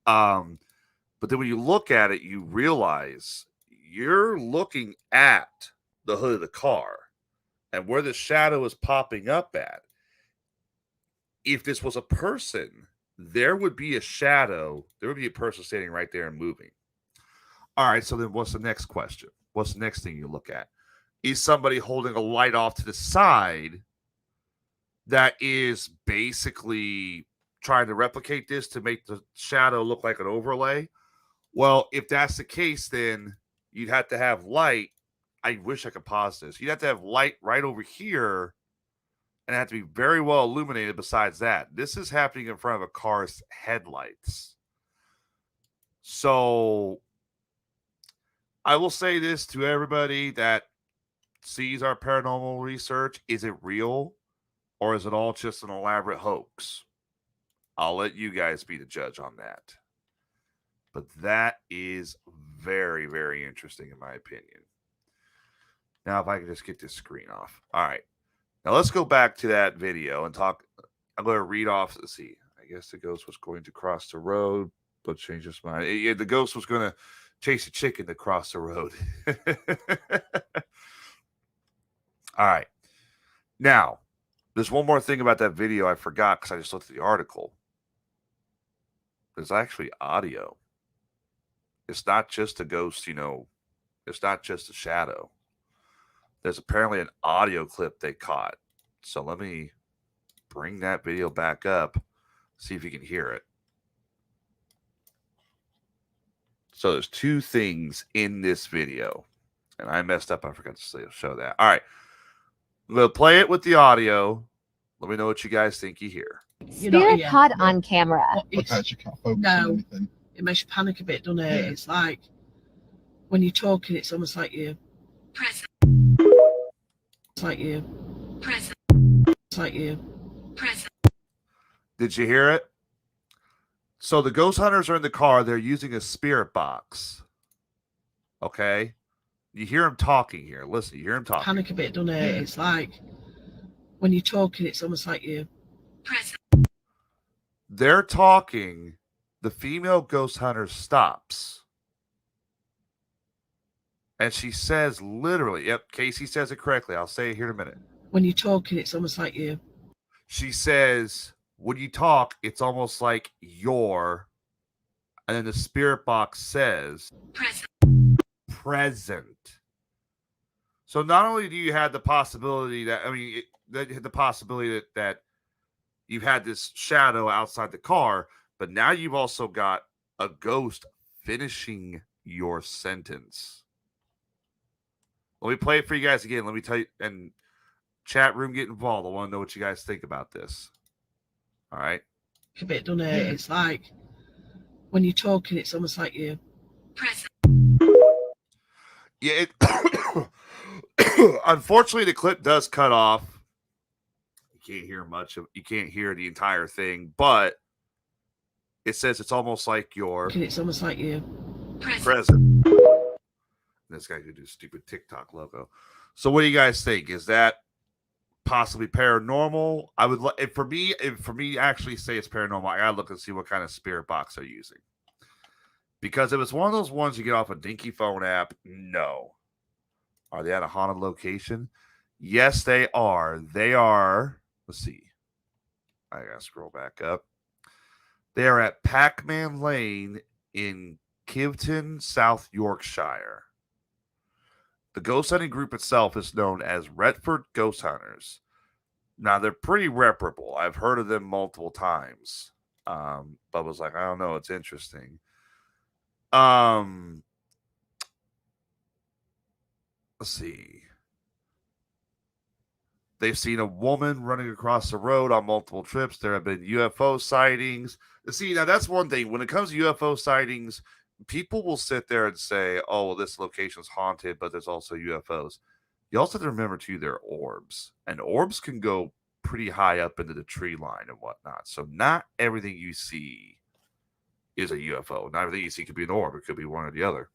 [SPEAKER 2] But then when you look at it, you realize you're looking at the hood of the car and where the shadow is popping up at. If this was a person, there would be a shadow. There would be a person standing right there and moving. All right, so then what's the next question? What's the next thing you look at? Is somebody holding a light off to the side that is basically trying to replicate this to make the shadow look like an overlay? Well, if that's the case, then you'd have to have light. I wish I could pause this. You'd have to have light right over here and have to be very well illuminated besides that. This is happening in front of a car's headlights. So I will say this to everybody that sees our paranormal research. Is it real or is it all just an elaborate hoax? I'll let you guys be the judge on that. But that is very, very interesting in my opinion. Now, if I can just get this screen off. All right. Now, let's go back to that video and talk. I'm going to read off. Let's see. I guess the ghost was going to cross the road, but changed his mind. The ghost was going to chase a chicken to cross the road. All right. Now, there's one more thing about that video I forgot because I just looked at the article. There's actually audio. It's not just a ghost, it's not just a shadow. There's apparently an audio clip they caught. So let me bring that video back up, see if you can hear it. So there's 2 things in this video. And I messed up. I forgot to show that. All right. I'm going to play it with the audio. Let me know what you guys think you hear.
[SPEAKER 3] Spirit caught on camera.
[SPEAKER 4] No, it makes you panic a bit, doesn't it? Yeah. It's like when you're talking, it's almost like you're present. It's like you're present. It's like you're present.
[SPEAKER 2] Did you hear it? So the ghost hunters are in the car. They're using a spirit box. Okay? You hear him talking here. Listen, you hear him talking.
[SPEAKER 4] Panic a bit, doesn't it? It's like when you're talking, it's almost like you're present.
[SPEAKER 2] They're talking. The female ghost hunter stops. And she says literally, yep, Casey says it correctly. I'll say it here in a minute.
[SPEAKER 4] When you're talking, it's almost like you're.
[SPEAKER 2] She says, when you talk, it's almost like you're. And then the spirit box says, present. So not only do you have the possibility that, the possibility that you've had this shadow outside the car, but now you've also got a ghost finishing your sentence. Let me play it for you guys again. Let me tell you, and chat room, get involved. I want to know what you guys think about this. All right.
[SPEAKER 4] A bit, doesn't it? It's like when you're talking, it's almost like you're present.
[SPEAKER 2] Yeah. Unfortunately, the clip does cut off. You can't hear much of. You can't hear the entire thing, but it says it's almost like you're.
[SPEAKER 4] It's almost like you're
[SPEAKER 2] present. This guy could do stupid TikTok logo. So, what do you guys think? Is that possibly paranormal? I would for me actually say it's paranormal. I gotta look and see what kind of spirit box they're using. Because if it's one of those ones you get off a dinky phone app, no. Are they at a haunted location? Yes, they are. They are. Let's see. I gotta scroll back up. They are at Pac-Man Lane in Kiveton, South Yorkshire. The ghost hunting group itself is known as Retford Ghost Hunters. Now, they're pretty reputable. I've heard of them multiple times. Bubba's like, I don't know. It's interesting. Let's see. They've seen a woman running across the road on multiple trips. There have been UFO sightings. See, now that's one thing. When it comes to UFO sightings, people will sit there and say, oh, well, this location's haunted, but there's also UFOs. You also have to remember, too, they're orbs. And orbs can go pretty high up into the tree line and whatnot. So not everything you see is a UFO. Not everything you see could be an orb. It could be one or the other.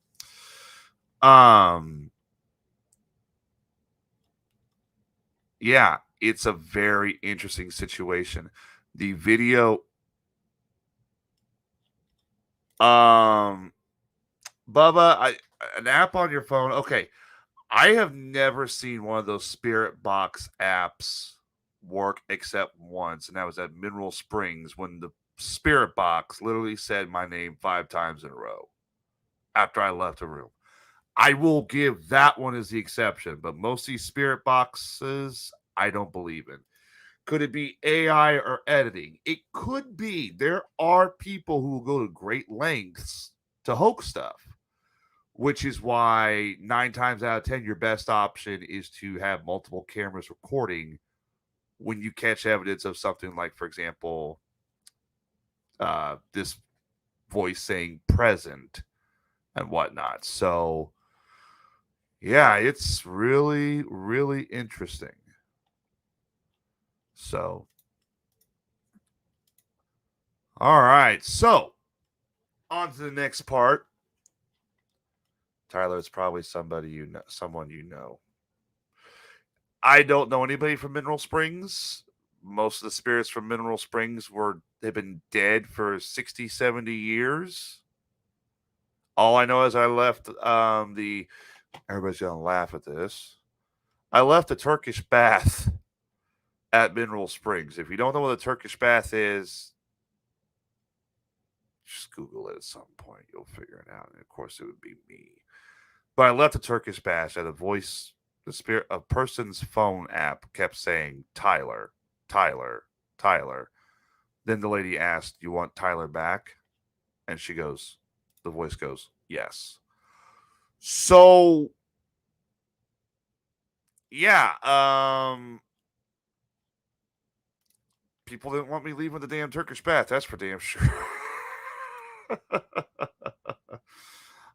[SPEAKER 2] Yeah, it's a very interesting situation. The video... Bubba, an app on your phone. Okay. I have never seen one of those spirit box apps work except once, and that was at Mineral Springs when the spirit box literally said my name 5 times in a row after I left the room. I will give that one as the exception, but most of these spirit boxes, I don't believe in. Could it be AI or editing? It could be. There are people who will go to great lengths to hoax stuff, which is why 9 times out of 10, your best option is to have multiple cameras recording when you catch evidence of something like, for example, this voice saying present and whatnot. So, yeah, it's really, really interesting. So, all right. So, on to the next part. Tyler, it's probably somebody you know, someone you know. I don't know anybody from Mineral Springs. Most of the spirits from Mineral Springs they've been dead for 60, 70 years. All I know is I left everybody's gonna laugh at this. I left the Turkish bath at Mineral Springs. If you don't know what a Turkish bath is, just Google it at some point. You'll figure it out. And of course, it would be me. But I left the Turkish bath at a person's phone app kept saying, Tyler, Tyler, Tyler. Then the lady asked, you want Tyler back? And the voice goes, yes. So, yeah, people didn't want me leaving the damn Turkish bath. That's for damn sure.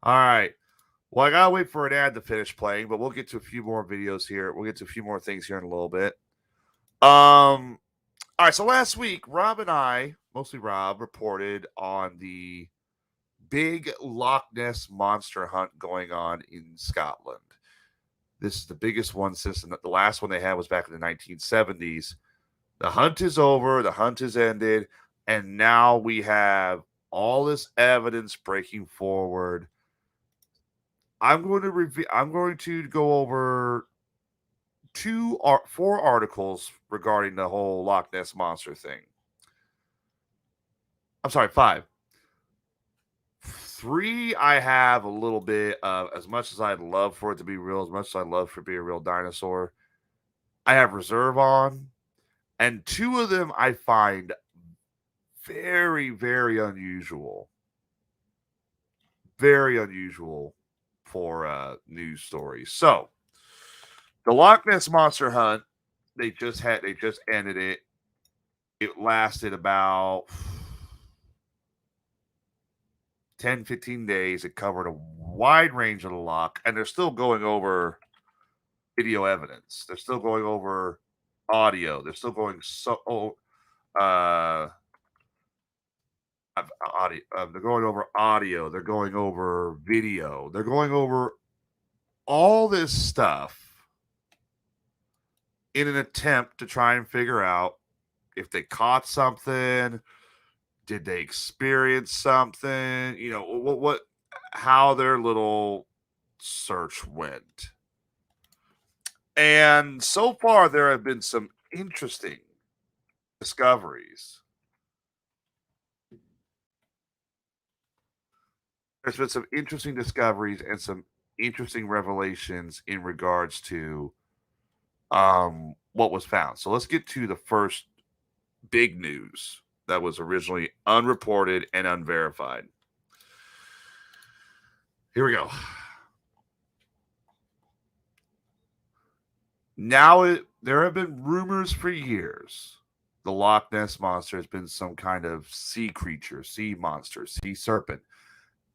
[SPEAKER 2] All right. Well, I gotta wait for an ad to finish playing, but we'll get to a few more videos here. We'll get to a few more things here in a little bit. All right. So last week, Rob and I mostly Rob, reported on the big Loch Ness monster hunt going on in Scotland. This is the biggest one since the last one they had was back in the 1970s. The hunt is over. The hunt is ended. And now we have all this evidence breaking forward. I'm going to go over 4 articles regarding the whole Loch Ness monster thing. I'm sorry, 5. 3, I have a little bit of, as much as I'd love for it to be real, as much as I'd love for it to be a real dinosaur, I have reserve on. And 2 of them I find very, very unusual. Very unusual for news stories. So, the Loch Ness Monster Hunt, they just ended it. It lasted about 10, 15 days. It covered a wide range of the loch, and they're still going over video evidence. They're still going over audio. They're still going audio. They're going over audio. They're going over video. They're going over all this stuff in an attempt to try and figure out if they caught something, did they experience something, how their little search went. And so far, there have been some interesting discoveries. There's been some interesting discoveries and some interesting revelations in regards to what was found. So let's get to the first big news that was originally unreported and unverified. Here we go. Now, there have been rumors for years the Loch Ness Monster has been some kind of sea creature, sea monster, sea serpent.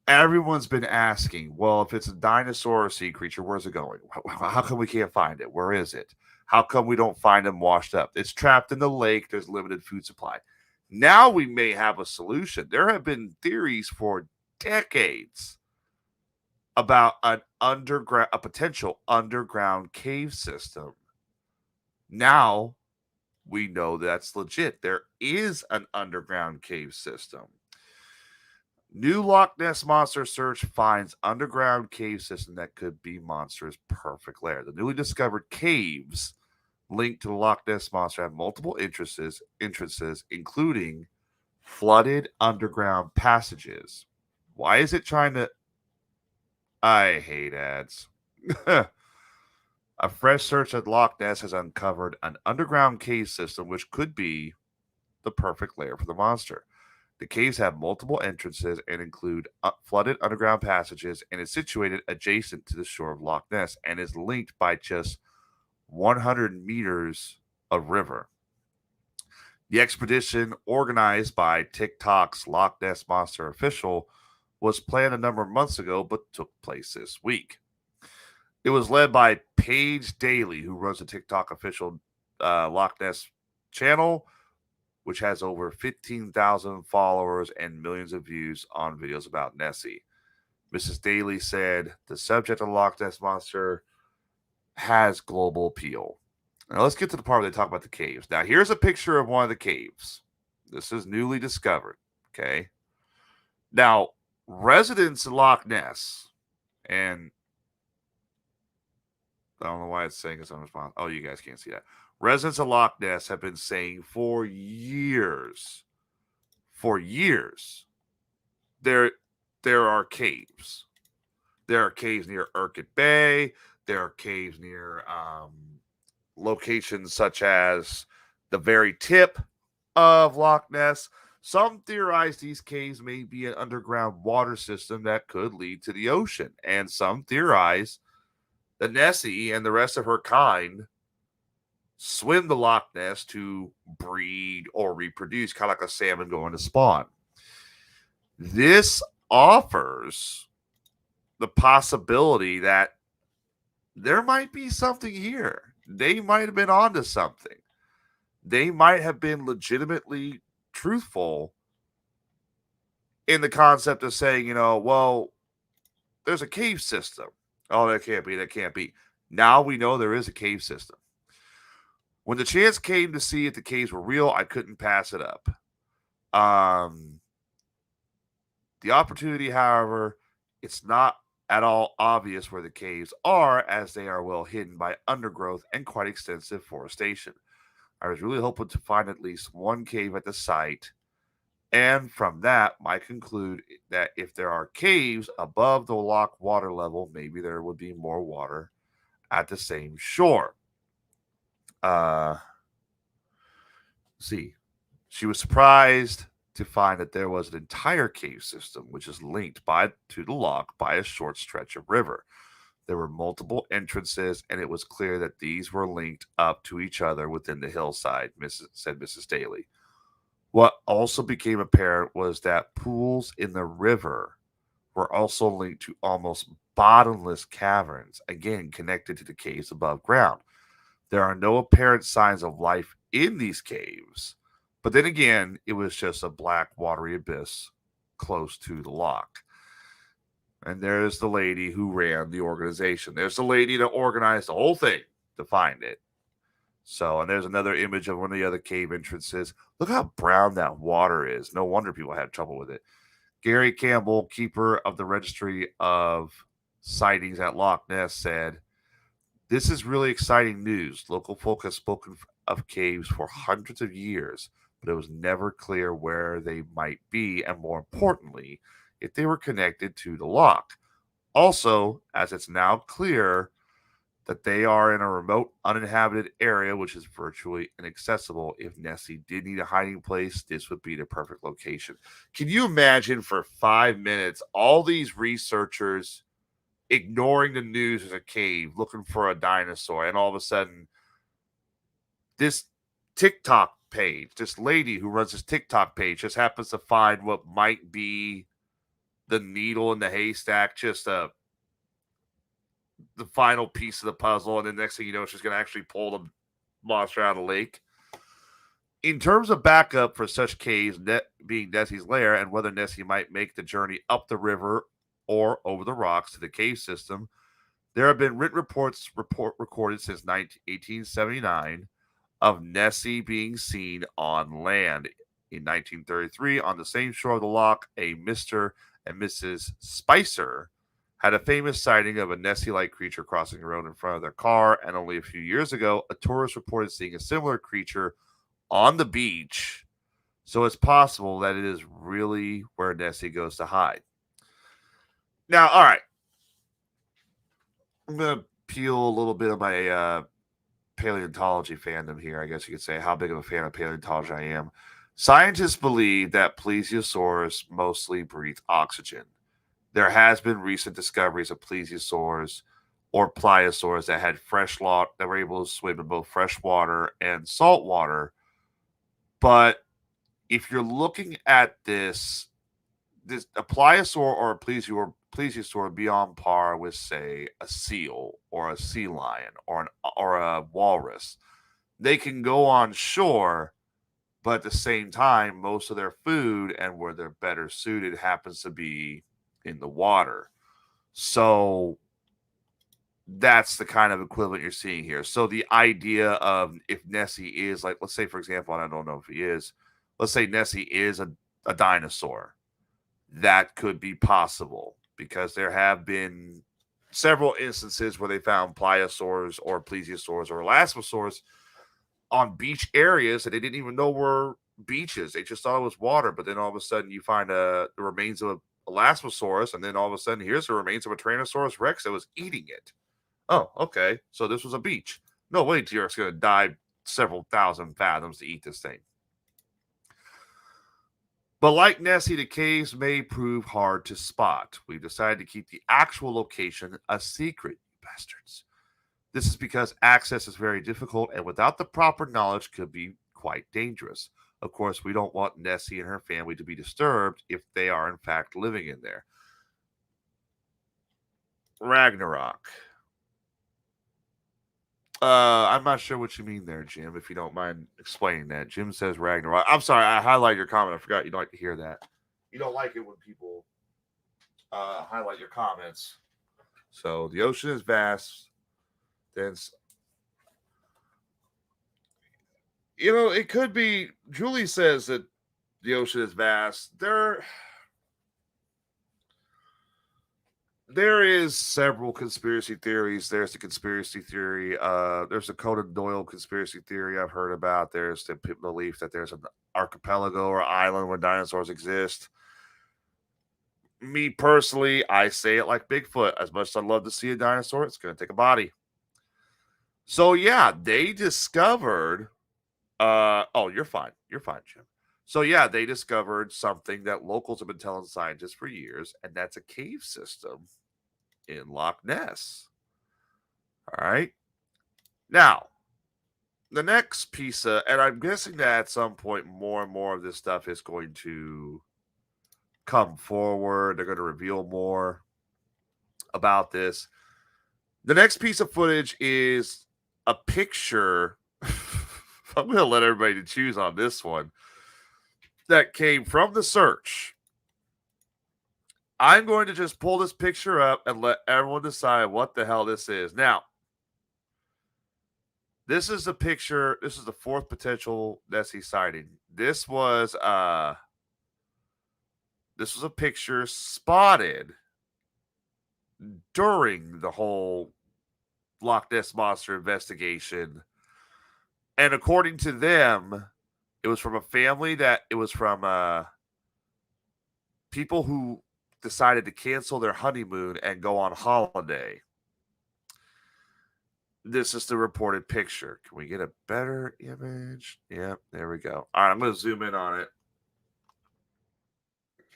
[SPEAKER 2] Everyone's been asking, well, if it's a dinosaur or sea creature, where's it going? How come we can't find it? Where is it? How come we don't find them washed up? It's trapped in the lake. There's limited food supply. Now we may have a solution. There have been theories for decades about a potential underground cave system. Now we know that's legit. There is an underground cave system. New Loch Ness Monster search finds underground cave system that could be monster's perfect lair. The newly discovered caves linked to the Loch Ness Monster have multiple entrances, including flooded underground passages. Why is it trying to... I hate ads. A fresh search at Loch Ness has uncovered an underground cave system which could be the perfect lair for the monster. The caves have multiple entrances and include flooded underground passages and is situated adjacent to the shore of Loch Ness and is linked by just 100 meters of river. The expedition, organized by TikTok's Loch Ness Monster official, was planned a number of months ago but took place this week. It was led by Paige Daly, who runs the TikTok official Loch Ness channel, which has over 15,000 followers and millions of views on videos about Nessie. Mrs. Daly said the subject of the Loch Ness Monster has global appeal. Now let's get to the part where they talk about the caves. Now here's a picture of one of the caves. This is newly discovered, okay? Now, residents of Loch Ness, and I don't know why it's saying it's unresponsive. Oh, you guys can't see that. Residents of Loch Ness have been saying for years, there are caves. There are caves near Urquhart Bay. There are caves near locations such as the very tip of Loch Ness. Some theorize these caves may be an underground water system that could lead to the ocean. And some theorize that Nessie and the rest of her kind swim the Loch Ness to breed or reproduce, kind of like a salmon going to spawn. This offers the possibility that there might be something here. They might have been onto something. They might have been legitimately truthful in the concept of saying, well, there's a cave system. Oh, that can't be. Now we know there is a cave system. When the chance came to see if the caves were real, I couldn't pass it up. The opportunity, however, it's not at all obvious where the caves are, as they are well hidden by undergrowth and quite extensive forestation. I was really hoping to find at least one cave at the site, and from that, I conclude that if there are caves above the lock water level, maybe there would be more water at the same shore. She was surprised to find that there was an entire cave system which is linked to the lock by a short stretch of river. There were multiple entrances, and it was clear that these were linked up to each other within the hillside, said Mrs. Daly. What also became apparent was that pools in the river were also linked to almost bottomless caverns, again connected to the caves above ground. There are no apparent signs of life in these caves, but then again, it was just a black, watery abyss close to the lock. And there's the lady who ran the organization. There's the lady that organized the whole thing to find it. So, and there's another image of one of the other cave entrances. Look how brown that water is. No wonder people had trouble with it. Gary Campbell, keeper of the registry of sightings at Loch Ness, said, "This is really exciting news. Local folk have spoken of caves for hundreds of years, but it was never clear where they might be, and more importantly, if they were connected to the lock. Also, as it's now clear that they are in a remote, uninhabited area, which is virtually inaccessible. If Nessie did need a hiding place, this would be the perfect location." Can you imagine for 5 minutes all these researchers ignoring the news as a cave, looking for a dinosaur, and all of a sudden, this TikTok page, this lady who runs this TikTok page, just happens to find what might be the needle in the haystack, just the final piece of the puzzle, and the next thing you know, she's going to actually pull the monster out of the lake. In terms of backup for such caves being Nessie's lair, and whether Nessie might make the journey up the river or over the rocks to the cave system, there have been written reports recorded since 1879 of Nessie being seen on land. In 1933, on the same shore of the loch, a Mr. and Mrs. Spicer had a famous sighting of a Nessie-like creature crossing the road in front of their car, and only a few years ago, a tourist reported seeing a similar creature on the beach. So it's possible that it is really where Nessie goes to hide. Now, all right. I'm going to peel a little bit of my paleontology fandom here, I guess you could say, how big of a fan of paleontology I am. Scientists believe that plesiosaurs mostly breathe oxygen. There has been recent discoveries of plesiosaurs or pliosaurs that had that were able to swim in both fresh water and salt water. But if you're looking at this a pliosaur or a plesiosaur would be on par with, say, a seal or a sea lion or a walrus. They can go on shore, but at the same time, most of their food and where they're better suited happens to be in the water. So that's the kind of equivalent you're seeing here. So the idea of if Nessie is, like, let's say, for example, and I don't know if he is, let's say Nessie is a dinosaur. That could be possible because there have been several instances where they found pliosaurs or plesiosaurs or elasmosaurs on beach areas that they didn't even know were beaches. They just thought it was water, but then all of a sudden you find the remains of a elasmosaurus, and then all of a sudden here's the remains of a Tyrannosaurus Rex that was eating it. Oh, okay, so this was a beach. No way T-Rex going to dive several thousand fathoms to eat this thing. But like Nessie, the caves may prove hard to spot. We've decided to keep the actual location a secret, you bastards. This is because access is very difficult, and without the proper knowledge could be quite dangerous. Of course, we don't want Nessie and her family to be disturbed if they are in fact living in there. Ragnarok. I'm not sure what you mean there, Jim, if you don't mind explaining that. Jim says Ragnarok. I'm sorry, I highlighted your comment. I forgot you don't like to hear that. You don't like it when people highlight your comments. So the ocean is vast. Then, it could be. Julie says that the ocean is vast. There is several conspiracy theories. There's the conspiracy theory. There's the Conan Doyle conspiracy theory I've heard about. There's the belief that there's an archipelago or island where dinosaurs exist. Me personally, I say it like Bigfoot. As much as I'd love to see a dinosaur, it's going to take a body. So yeah, they discovered. Oh, you're fine. You're fine, Jim. So yeah, they discovered something that locals have been telling scientists for years, and that's a cave system in Loch Ness. All right. Now, the next piece, and I'm guessing that at some point more and more of this stuff is going to come forward. They're going to reveal more about this. The next piece of footage is a picture. I'm going to let everybody choose on this one. That came from the search. I'm going to just pull this picture up and let everyone decide what the hell this is. Now, this is a picture. This is the fourth potential Nessie sighting. This was a picture spotted during the whole Loch Ness Monster investigation. And according to them, it was from a family from people who decided to cancel their honeymoon and go on holiday. This is the reported picture. Can we get a better image? Yep, there we go. All right, I'm going to zoom in on it.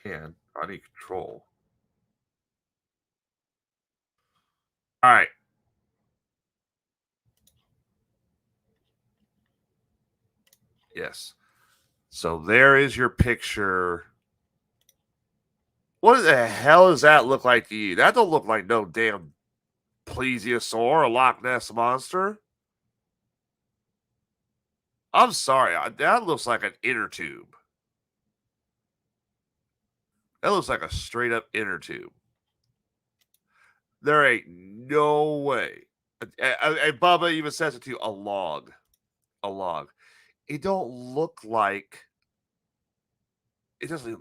[SPEAKER 2] I need control. All right. Yes. So there is your picture. What the hell does that look like to you? That don't look like no damn plesiosaur or Loch Ness monster. I'm sorry. That looks like an inner tube. That looks like a straight up inner tube. There ain't no way. And Bubba even says it to you, a log. A log. It doesn't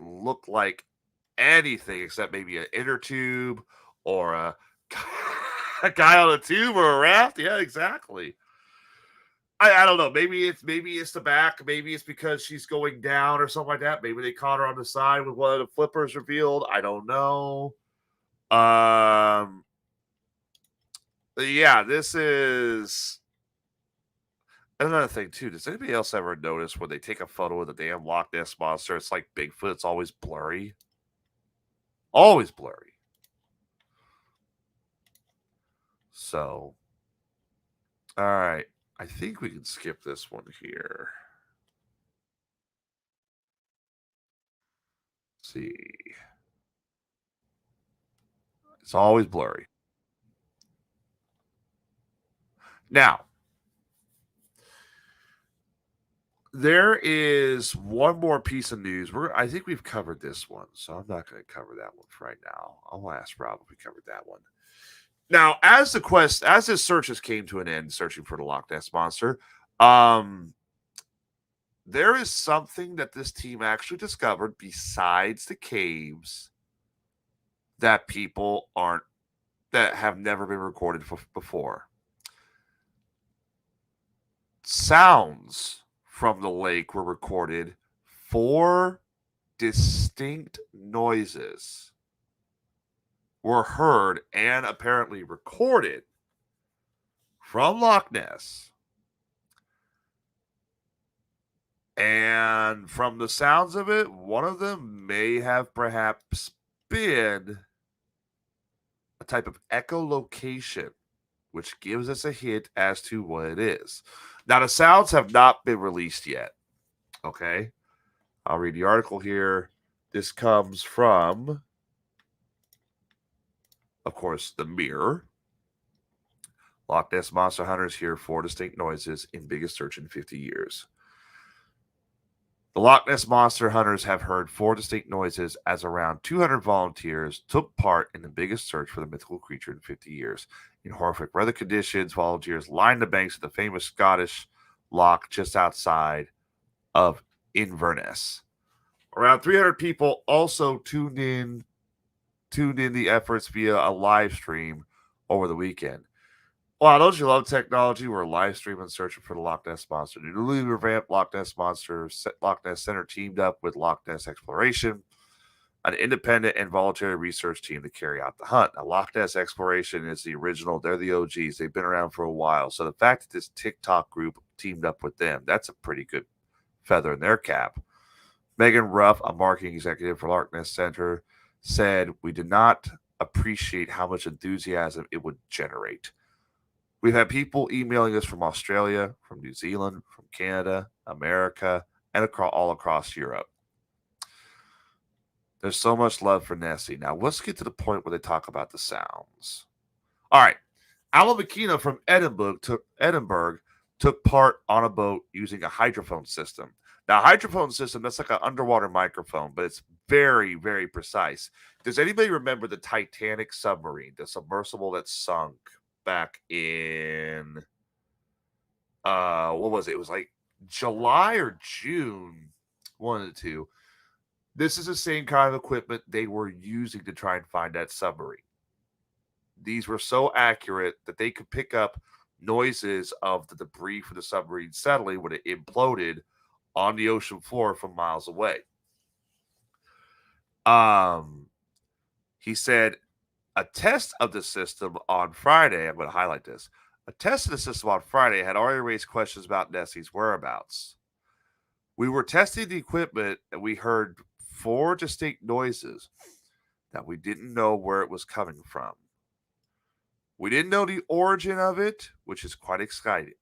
[SPEAKER 2] look like anything except maybe an inner tube or a guy on a tube or a raft. Yeah, exactly. I don't know. Maybe it's the back. Maybe it's because she's going down or something like that. Maybe they caught her on the side with one of the flippers revealed. I don't know. Yeah, this is another thing too. Does anybody else ever notice when they take a photo of the damn Loch Ness monster, it's like Bigfoot, it's always blurry? Always blurry. So, all right. I think we can skip this one here. Let's see. It's always blurry. Now, there is one more piece of news. I think we've covered this one, so I'm not going to cover that one for right now. I'll ask Rob if we covered that one. Now, as this searches came to an end, searching for the Loch Ness monster, there is something that this team actually discovered besides the caves that that have never been recorded before. Sounds from the lake were recorded. 4 distinct noises were heard and apparently recorded from Loch Ness. And from the sounds of it, one of them may have perhaps been a type of echolocation, which gives us a hint as to what it is. Now, the sounds have not been released yet. Okay? I'll read the article here. This comes from, of course, the Mirror. Loch Ness Monster Hunters hear 4 distinct noises in biggest search in 50 years. The Loch Ness Monster Hunters have heard 4 distinct noises as around 200 volunteers took part in the biggest search for the mythical creature in 50 years. In horrific weather conditions, volunteers lined the banks of the famous Scottish loch just outside of Inverness. Around 300 people also tuned in the efforts via a live stream over the weekend. Wow, don't you love technology? We're live streaming searching for the Loch Ness Monster. The newly revamped Loch Ness Center teamed up with Loch Ness Exploration, an independent and voluntary research team to carry out the hunt. Now, Loch Ness Exploration is the original. They're the OGs. They've been around for a while. So the fact that this TikTok group teamed up with them, that's a pretty good feather in their cap. Megan Ruff, a marketing executive for Loch Ness Center, said, "We did not appreciate how much enthusiasm it would generate. We've had people emailing us from Australia, from New Zealand, from Canada, America, and all across Europe. There's so much love for Nessie." Now, let's get to the point where they talk about the sounds. All right. Alan McKenna from Edinburgh took part on a boat using a hydrophone system. Now, hydrophone system, that's like an underwater microphone, but it's very, very precise. Does anybody remember the Titanic submarine, the submersible that sunk back in, what was it? It was like July or June, one of the two. This is the same kind of equipment they were using to try and find that submarine. These were so accurate that they could pick up noises of the debris from the submarine settling when it imploded on the ocean floor from miles away. He said, a test of the system on Friday, I'm going to highlight this. A test of the system on Friday had already raised questions about Nessie's whereabouts. We were testing the equipment and we heard 4 distinct noises that we didn't know where it was coming from. We didn't know the origin of it, which is quite exciting.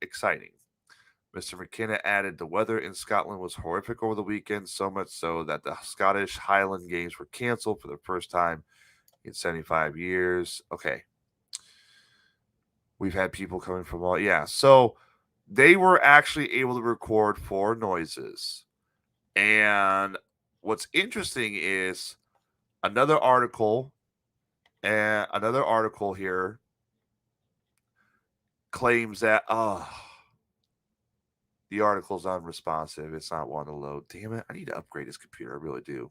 [SPEAKER 2] Mr. McKenna added, the weather in Scotland was horrific over the weekend, so much so that the Scottish Highland Games were canceled for the first time in 75 years. Okay. We've had people coming from all, yeah. So they were actually able to record 4 noises. And what's interesting is another article here claims that, the article's unresponsive. It's not wanting to load. Damn it. I need to upgrade this computer. I really do.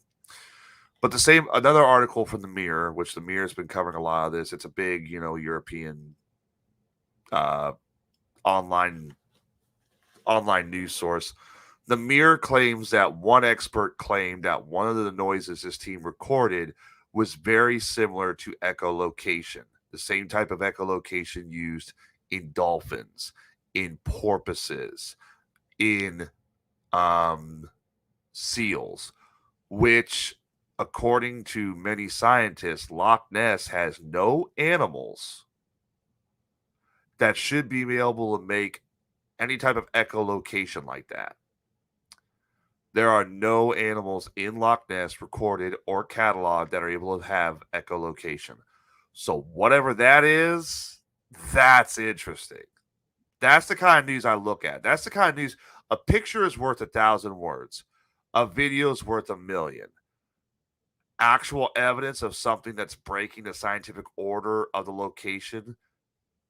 [SPEAKER 2] But another article from the Mirror, which the Mirror's been covering a lot of this. It's a big, European online news source. The Mirror claims that one expert claimed that one of the noises this team recorded was very similar to echolocation, the same type of echolocation used in dolphins, in porpoises, in seals, which, according to many scientists, Loch Ness has no animals that should be able to make any type of echolocation like that. There are no animals in Loch Ness recorded or cataloged that are able to have echolocation. So whatever that is, that's interesting. That's the kind of news I look at. That's the kind of news. A picture is worth 1,000 words. A video is worth 1,000,000. Actual evidence of something that's breaking the scientific order of the location,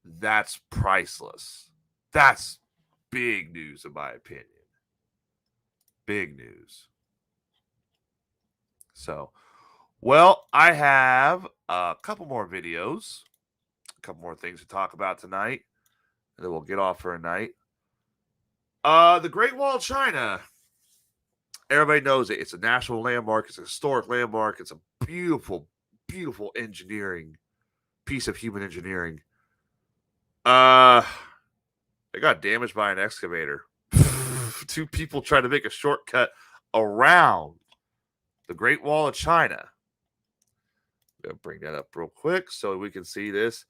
[SPEAKER 2] that's priceless. That's big news, in my opinion. Big news. So, well, I have a couple more videos, a couple more things to talk about tonight, and then we'll get off for a night. The Great Wall of China. Everybody knows it. It's a national landmark. It's a historic landmark. It's a beautiful, beautiful piece of human engineering. It got damaged by an excavator. 2 people trying to make a shortcut around the Great Wall of China. I'm going to bring that up real quick so we can see this.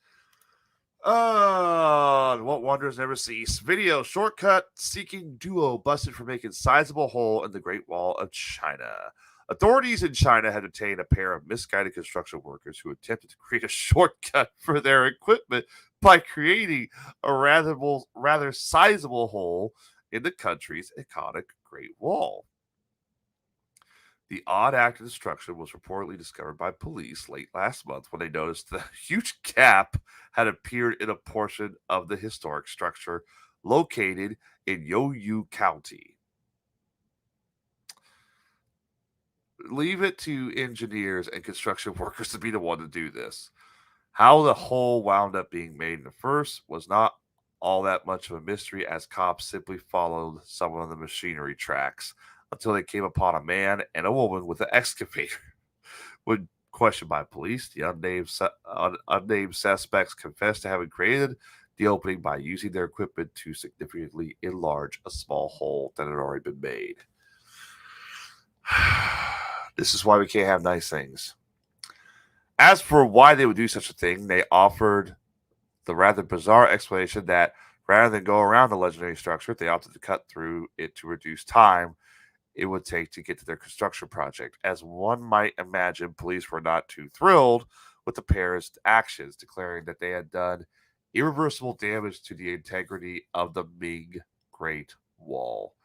[SPEAKER 2] What wonders never cease. Video shortcut seeking duo busted for making sizable hole in the Great Wall of China. Authorities in China had detained a pair of misguided construction workers who attempted to create a shortcut for their equipment by creating a rather sizable hole in the country's iconic Great Wall. The odd act of destruction was reportedly discovered by police late last month when they noticed that a huge gap had appeared in a portion of the historic structure located in Yoyu County. Leave it to engineers and construction workers to be the one to do this. How the hole wound up being made in the first was not all that much of a mystery, as cops simply followed some of the machinery tracks until they came upon a man and a woman with an excavator. When questioned by police, the unnamed suspects confessed to having created the opening by using their equipment to significantly enlarge a small hole that had already been made. This is why we can't have nice things. As for why they would do such a thing, they offered the rather bizarre explanation that rather than go around the legendary structure, they opted to cut through it to reduce time it would take to get to their construction project. As one might imagine, police were not too thrilled with the pair's actions, declaring that they had done irreversible damage to the integrity of the Ming Great Wall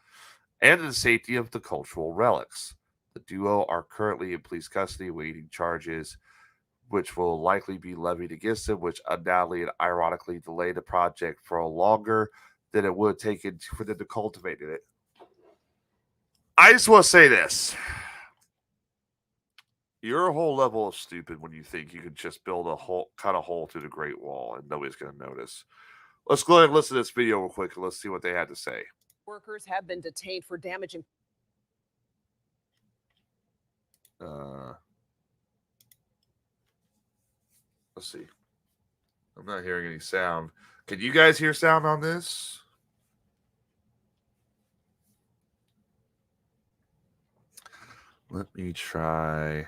[SPEAKER 2] and to the safety of the cultural relics. The duo are currently in police custody awaiting charges which will likely be levied against them, which undoubtedly and ironically delay the project for a longer than it would have taken for them to cultivate it. I just want to say this. You're a whole level of stupid when you think you could just build cut a hole through the Great Wall and nobody's going to notice. Let's go ahead and listen to this video real quick and let's see what they had to say.
[SPEAKER 5] Workers have been detained for damaging.
[SPEAKER 2] Let's see. I'm not hearing any sound. Can you guys hear sound on this? Let me try.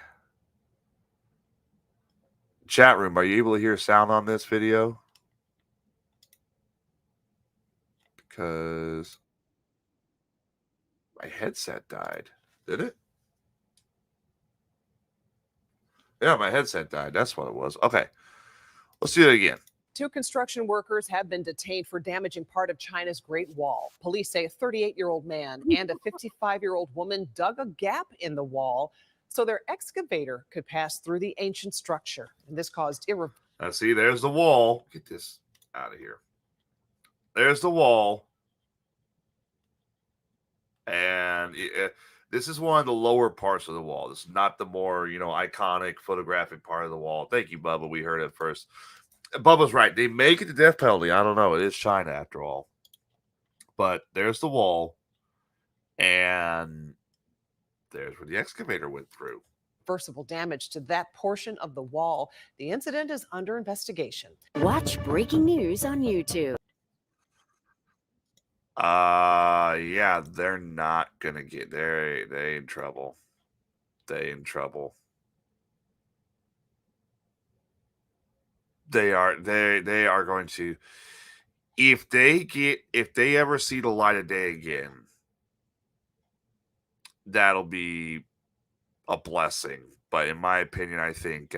[SPEAKER 2] Chat room, are you able to hear sound on this video? Because my headset died. Did it? Yeah, my headset died. That's what it was. Okay. Let's do it again.
[SPEAKER 5] 2 construction workers have been detained for damaging part of China's Great Wall. Police say a 38-year-old man and a 55-year-old woman dug a gap in the wall so their excavator could pass through the ancient structure. And this caused
[SPEAKER 2] see, there's the wall. Get this out of here. There's the wall. And this is one of the lower parts of the wall. This is not the more, iconic photographic part of the wall. Thank you, Bubba. We heard it first. Bubba's right. They make it the death penalty. I don't know. It is China after all. But there's the wall. And there's where the excavator went through.
[SPEAKER 5] Irreversible damage to that portion of the wall. The incident is under investigation.
[SPEAKER 6] Watch breaking news on YouTube.
[SPEAKER 2] Yeah, they're not gonna get they in trouble. They in trouble. They are going to, if they ever see the light of day again, that'll be a blessing. But in my opinion, I think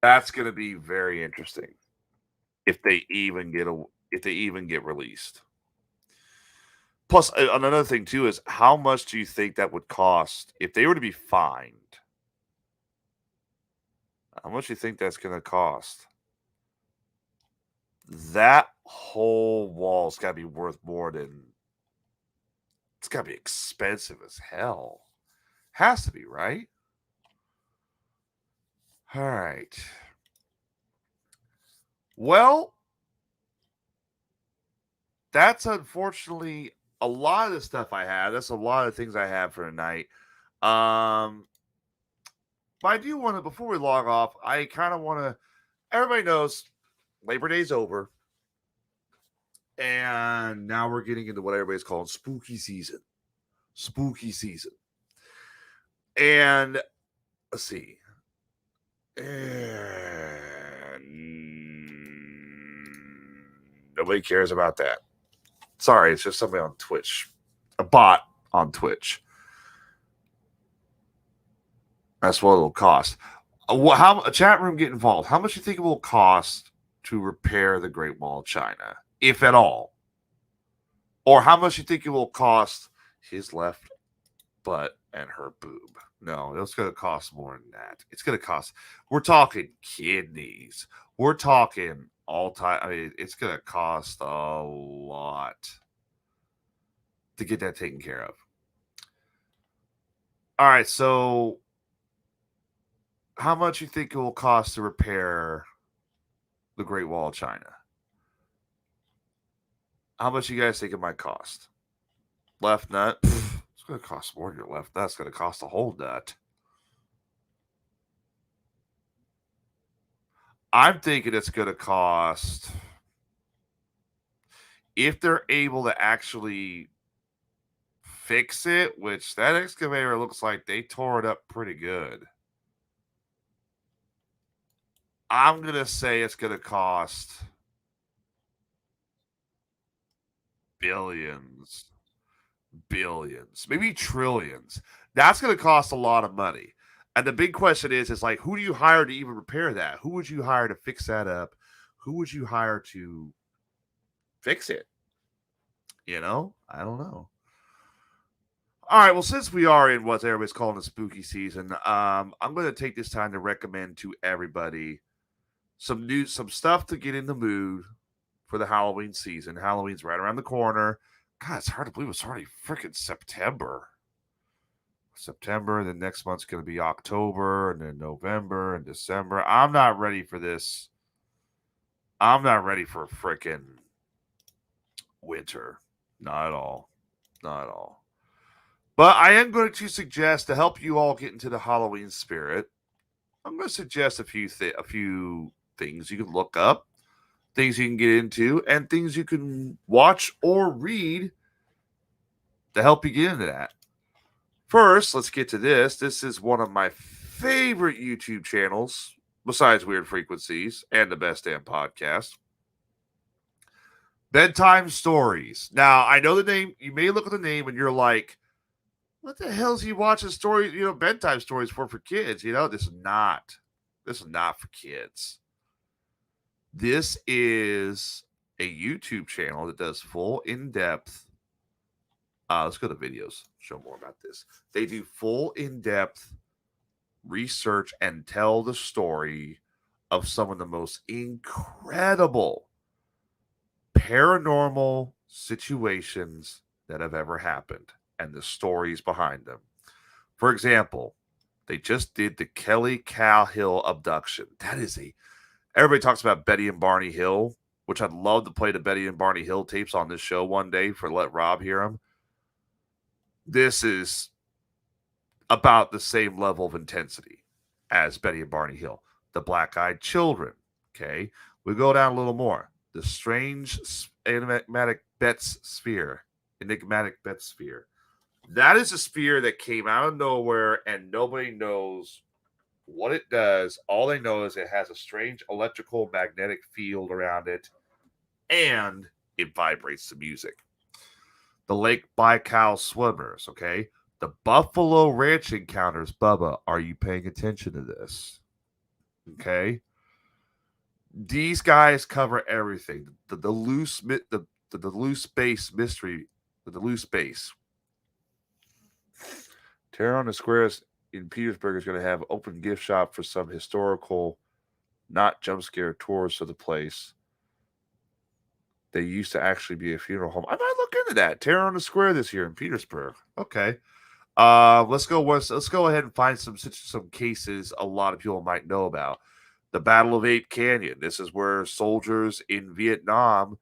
[SPEAKER 2] that's going to be very interesting if they even get released. Plus, another thing too is how much do you think that would cost if they were to be fined? How much do you think that's going to cost? That whole wall's got to be worth more than. It's got to be expensive as hell. Has to be, right? All right. Well, that's unfortunately a lot of the stuff I have. That's a lot of things I have for tonight. But I do want to, before we log off, I kind of want to, everybody knows Labor Day's over. And now we're getting into what everybody's calling spooky season. Spooky season. And let's see. Nobody cares about that. Sorry, it's just somebody on Twitch. A bot on Twitch. That's what it'll cost. How a chat room get involved? How much do you think it will cost to repair the Great Wall of China, if at all? Or how much do you think it will cost his left butt and her boob? No, it's going to cost more than that. It's going to cost. We're talking kidneys. We're talking all time. I mean, it's going to cost a lot to get that taken care of. All right, so how much you think it will cost to repair the Great Wall of China? How much you guys think it might cost? Left nut? It's going to cost more than your left nut. It's going to cost a whole nut. I'm thinking it's going to cost, if they're able to actually fix it, which that excavator looks like they tore it up pretty good. I'm going to say it's going to cost billions, maybe trillions. That's going to cost a lot of money. And the big question is like, who do you hire to even repair that? Who would you hire to fix that up? Who would you hire to fix it? You know, I don't know. All right, well, since we are in what everybody's calling the spooky season, I'm going to take this time to recommend to everybody some stuff to get in the mood for the Halloween season. Halloween's right around the corner. God, it's hard to believe it's already freaking September. Then next month's going to be October, and then November and December. I'm not ready for this. I'm not ready for freaking winter. Not at all. Not at all. But I am going to suggest, to help you all get into the Halloween spirit, I'm going to suggest a few things you can look up, things you can get into, and things you can watch or read to help you get into that. First, let's get to this. This is one of my favorite YouTube channels, besides Weird Frequencies and the Best Damn Podcast. Bedtime Stories. Now, I know the name. You may look at the name and you're like, what the hell is he watching stories, bedtime stories for kids? This is not for kids. This is a YouTube channel that does full in-depth. Let's go to videos, show more about this. They do full in-depth research and tell the story of some of the most incredible paranormal situations that have ever happened and the stories behind them. For example, they just did the Kelly Cahill abduction. Everybody talks about Betty and Barney Hill, which I'd love to play the Betty and Barney Hill tapes on this show one day let Rob hear them. This is about the same level of intensity as Betty and Barney Hill. The Black-Eyed Children, okay? We go down a little more. The strange enigmatic Bet's sphere. That is a sphere that came out of nowhere and nobody knows what it does. All they know is it has a strange electrical magnetic field around it and it vibrates the music. The Lake Baikal swimmers, okay? The Buffalo Ranch encounters. Bubba, are you paying attention to this? Okay? These guys cover everything. The loose base mystery, the loose base. Terror on the Squares in Petersburg is going to have open gift shop for some historical, not jump scare tours of the place. They used to actually be a funeral home. I might look into that. Terror on the Square this year in Petersburg. Okay. Let's go ahead and find some cases a lot of people might know about. The Battle of Ape Canyon. This is where soldiers in Vietnam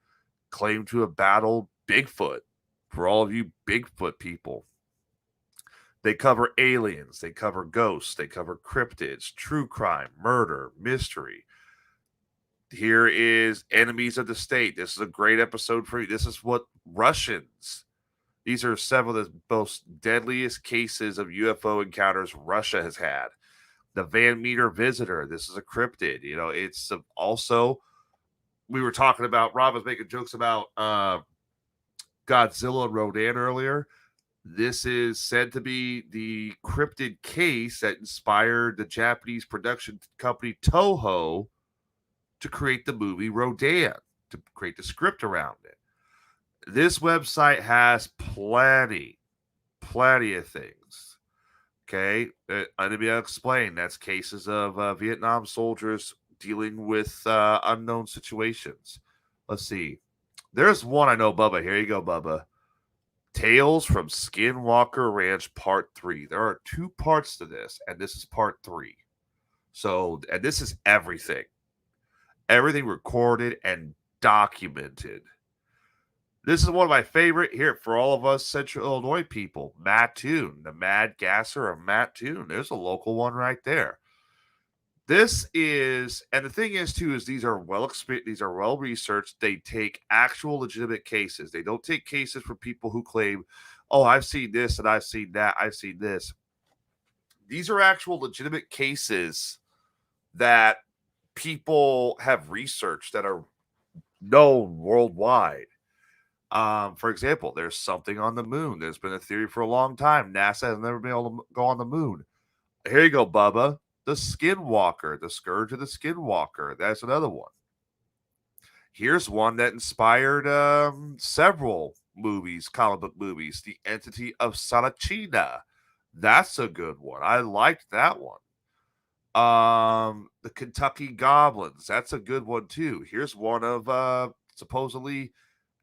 [SPEAKER 2] claim to have battled Bigfoot. For all of you Bigfoot people. They cover aliens. They cover ghosts. They cover cryptids, true crime, murder, mystery. Here is Enemies of the State. This is a great episode for you. This is what Russians. These are several of the most deadliest cases of UFO encounters Russia has had. The Van Meter Visitor. This is a cryptid. It's also, we were talking about, Rob was making jokes about Godzilla and Rodan earlier. This is said to be the cryptid case that inspired the Japanese production company Toho to create the movie Rodan, to create the script around it. This website has plenty of things. Okay, let me explain. That's cases of Vietnam soldiers dealing with unknown situations. Let's see. There's one I know, Bubba. Here you go, Bubba. Tales from Skinwalker Ranch Part 3. There are 2 parts to this, and this is Part 3. So, and this is everything. Everything recorded and documented. This is one of my favorite here for all of us Central Illinois people. Mattoon, the Mad Gasser of Mattoon. There's a local one right there. This is, and the thing is too, is these are well researched. They take actual legitimate cases. They don't take cases from people who claim, "Oh, I've seen this and I've seen that. I've seen this." These are actual legitimate cases that people have researched that are known worldwide. For example, there's something on the moon. There's been a theory for a long time. NASA has never been able to go on the moon. Here you go, Bubba. The Skinwalker, the Scourge of the Skinwalker. That's another one. Here's one that inspired several movies, comic book movies. The Entity of Salachina. That's a good one. I liked that one. The Kentucky Goblins. That's a good one too. Here's one of supposedly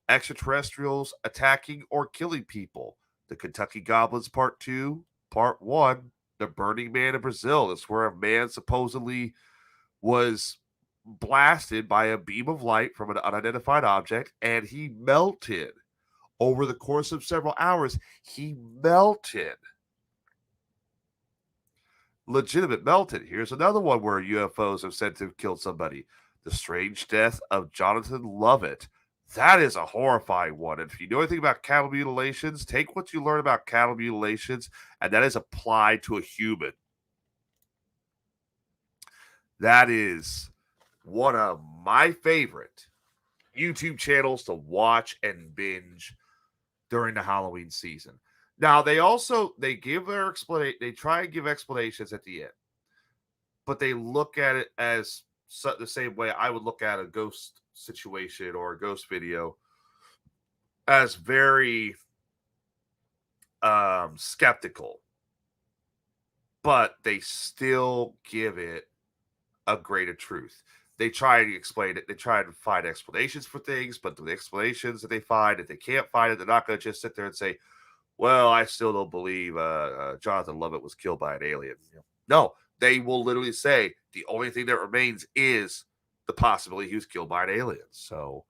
[SPEAKER 2] extraterrestrials attacking or killing people. The Kentucky Goblins Part 2, Part 1, The Burning Man in Brazil. That's where a man supposedly was blasted by a beam of light from an unidentified object, and he melted. Over the course of several hours, he melted. Legitimate melted. Here's another one where UFOs have said to have killed somebody. The Strange Death of Jonathan Lovett. That is a horrifying one. And if you know anything about cattle mutilations, take what you learn about cattle mutilations, and that is applied to a human. That is one of my favorite YouTube channels to watch and binge during the Halloween season. Now, they give their explanation. They try and give explanations at the end, but they look at it as the same way I would look at a ghost situation or a ghost video, as very skeptical, but they still give it a grain of truth. They try to explain it. They try to find explanations for things, but the explanations that they find, if they can't find it, they're not going to just sit there and say, "Well, I still don't believe Jonathan Lovett was killed by an alien." No, they will literally say the only thing that remains is the possibility he was killed by an alien. So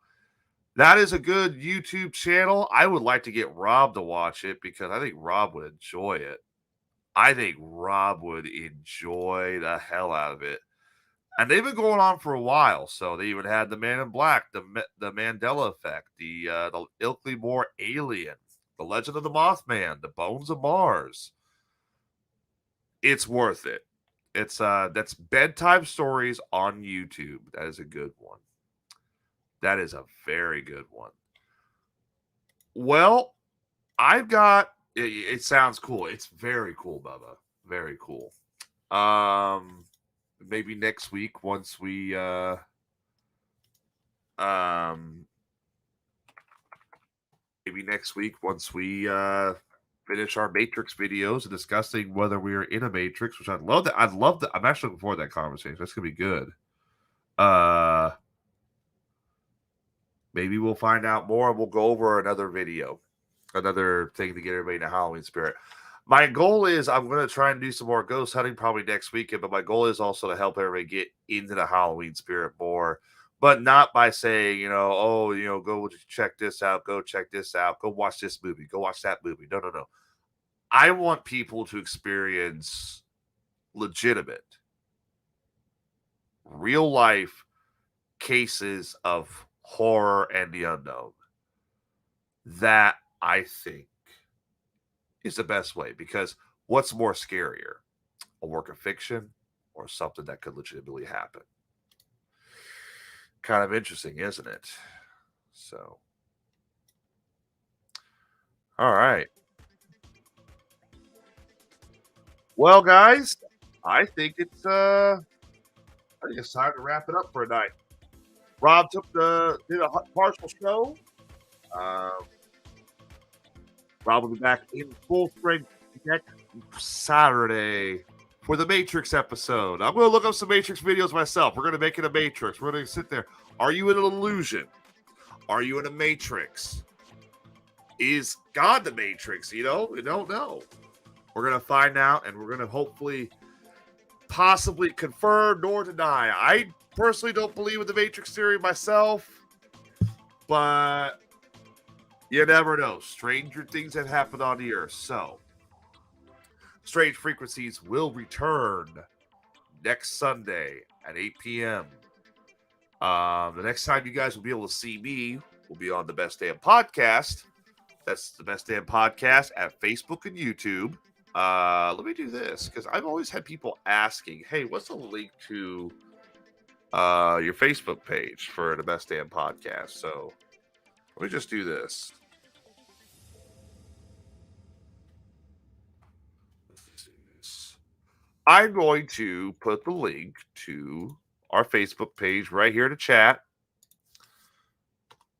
[SPEAKER 2] that is a good YouTube channel. I would like to get Rob to watch it because I think Rob would enjoy it. I think Rob would enjoy the hell out of it. And they've been going on for a while. So they even had the Man in Black, the Mandela Effect, the Ilkley Moore Alien, the Legend of the Mothman, the Bones of Mars. It's worth it. It's that's bedtime stories on YouTube. That is a good one. That is a very good one. Well, I've got it sounds cool. It's very cool, Bubba. Very cool. Maybe next week once we finish our Matrix videos and discussing whether we are in a Matrix, which I'd love that. I'm actually looking forward to that conversation. That's gonna be good. Maybe we'll find out more and we'll go over another video, another thing to get everybody in the Halloween spirit. My goal is I'm going to try and do some more ghost hunting probably next weekend, but my goal is also to help everybody get into the Halloween spirit more, but not by saying, go check this out, go check this out, go watch this movie, go watch that movie. No. I want people to experience legitimate, real life cases of horror and the unknown. That, I think, is the best way, because what's more scarier, a work of fiction or something that could legitimately happen? Kind of interesting, isn't it? So, all right. Well, guys, I think it's time to wrap it up for a night. Rob did a partial show. Rob will be back in full strength next Saturday for the Matrix episode. I'm going to look up some Matrix videos myself. We're going to make it a Matrix. We're going to sit there. Are you in an illusion? Are you in a Matrix? Is God the Matrix? We don't know. We're going to find out, and we're going to hopefully possibly confirm nor deny. I personally don't believe in the Matrix theory myself, but you never know. Stranger things have happened on the earth. So, Strange Frequencies will return next Sunday at 8 p.m. The next time you guys will be able to see me will be on the Best Damn Podcast. That's the Best Damn Podcast at Facebook and YouTube. Let me do this, because I've always had people asking, hey, what's the link to your Facebook page for the Best Damn Podcast? So let me just do this. I'm going to put the link to our Facebook page right here in the chat,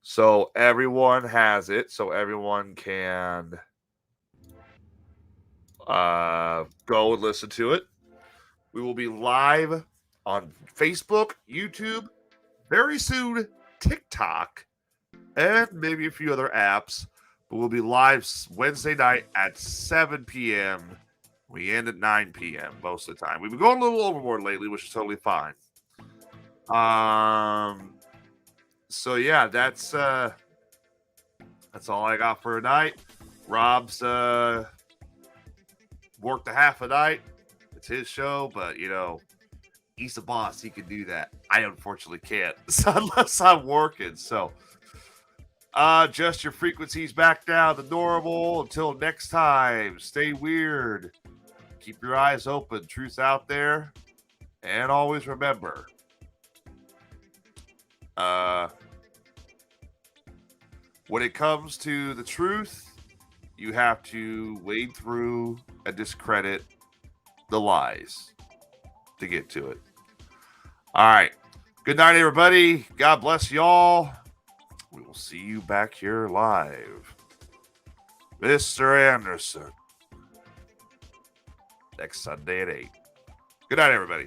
[SPEAKER 2] so everyone has it, so everyone can go and listen to it. We will be live on Facebook, YouTube, very soon TikTok, and maybe a few other apps. But we'll be live Wednesday night at 7 p.m. We end at 9 p.m. most of the time. We've been going a little overboard lately, which is totally fine. So yeah, that's all I got for tonight. Rob's worked a half a night. It's his show, but he's the boss. He can do that. I unfortunately can't, unless I'm working. So adjust your frequencies back down to normal. Until next time, stay weird. Keep your eyes open. Truth's out there. And always remember, when it comes to the truth, you have to wade through and discredit the lies to get to it. All right. Good night, everybody. God bless y'all. We will see you back here live. Mr. Anderson. Next Sunday at 8. Good night, everybody.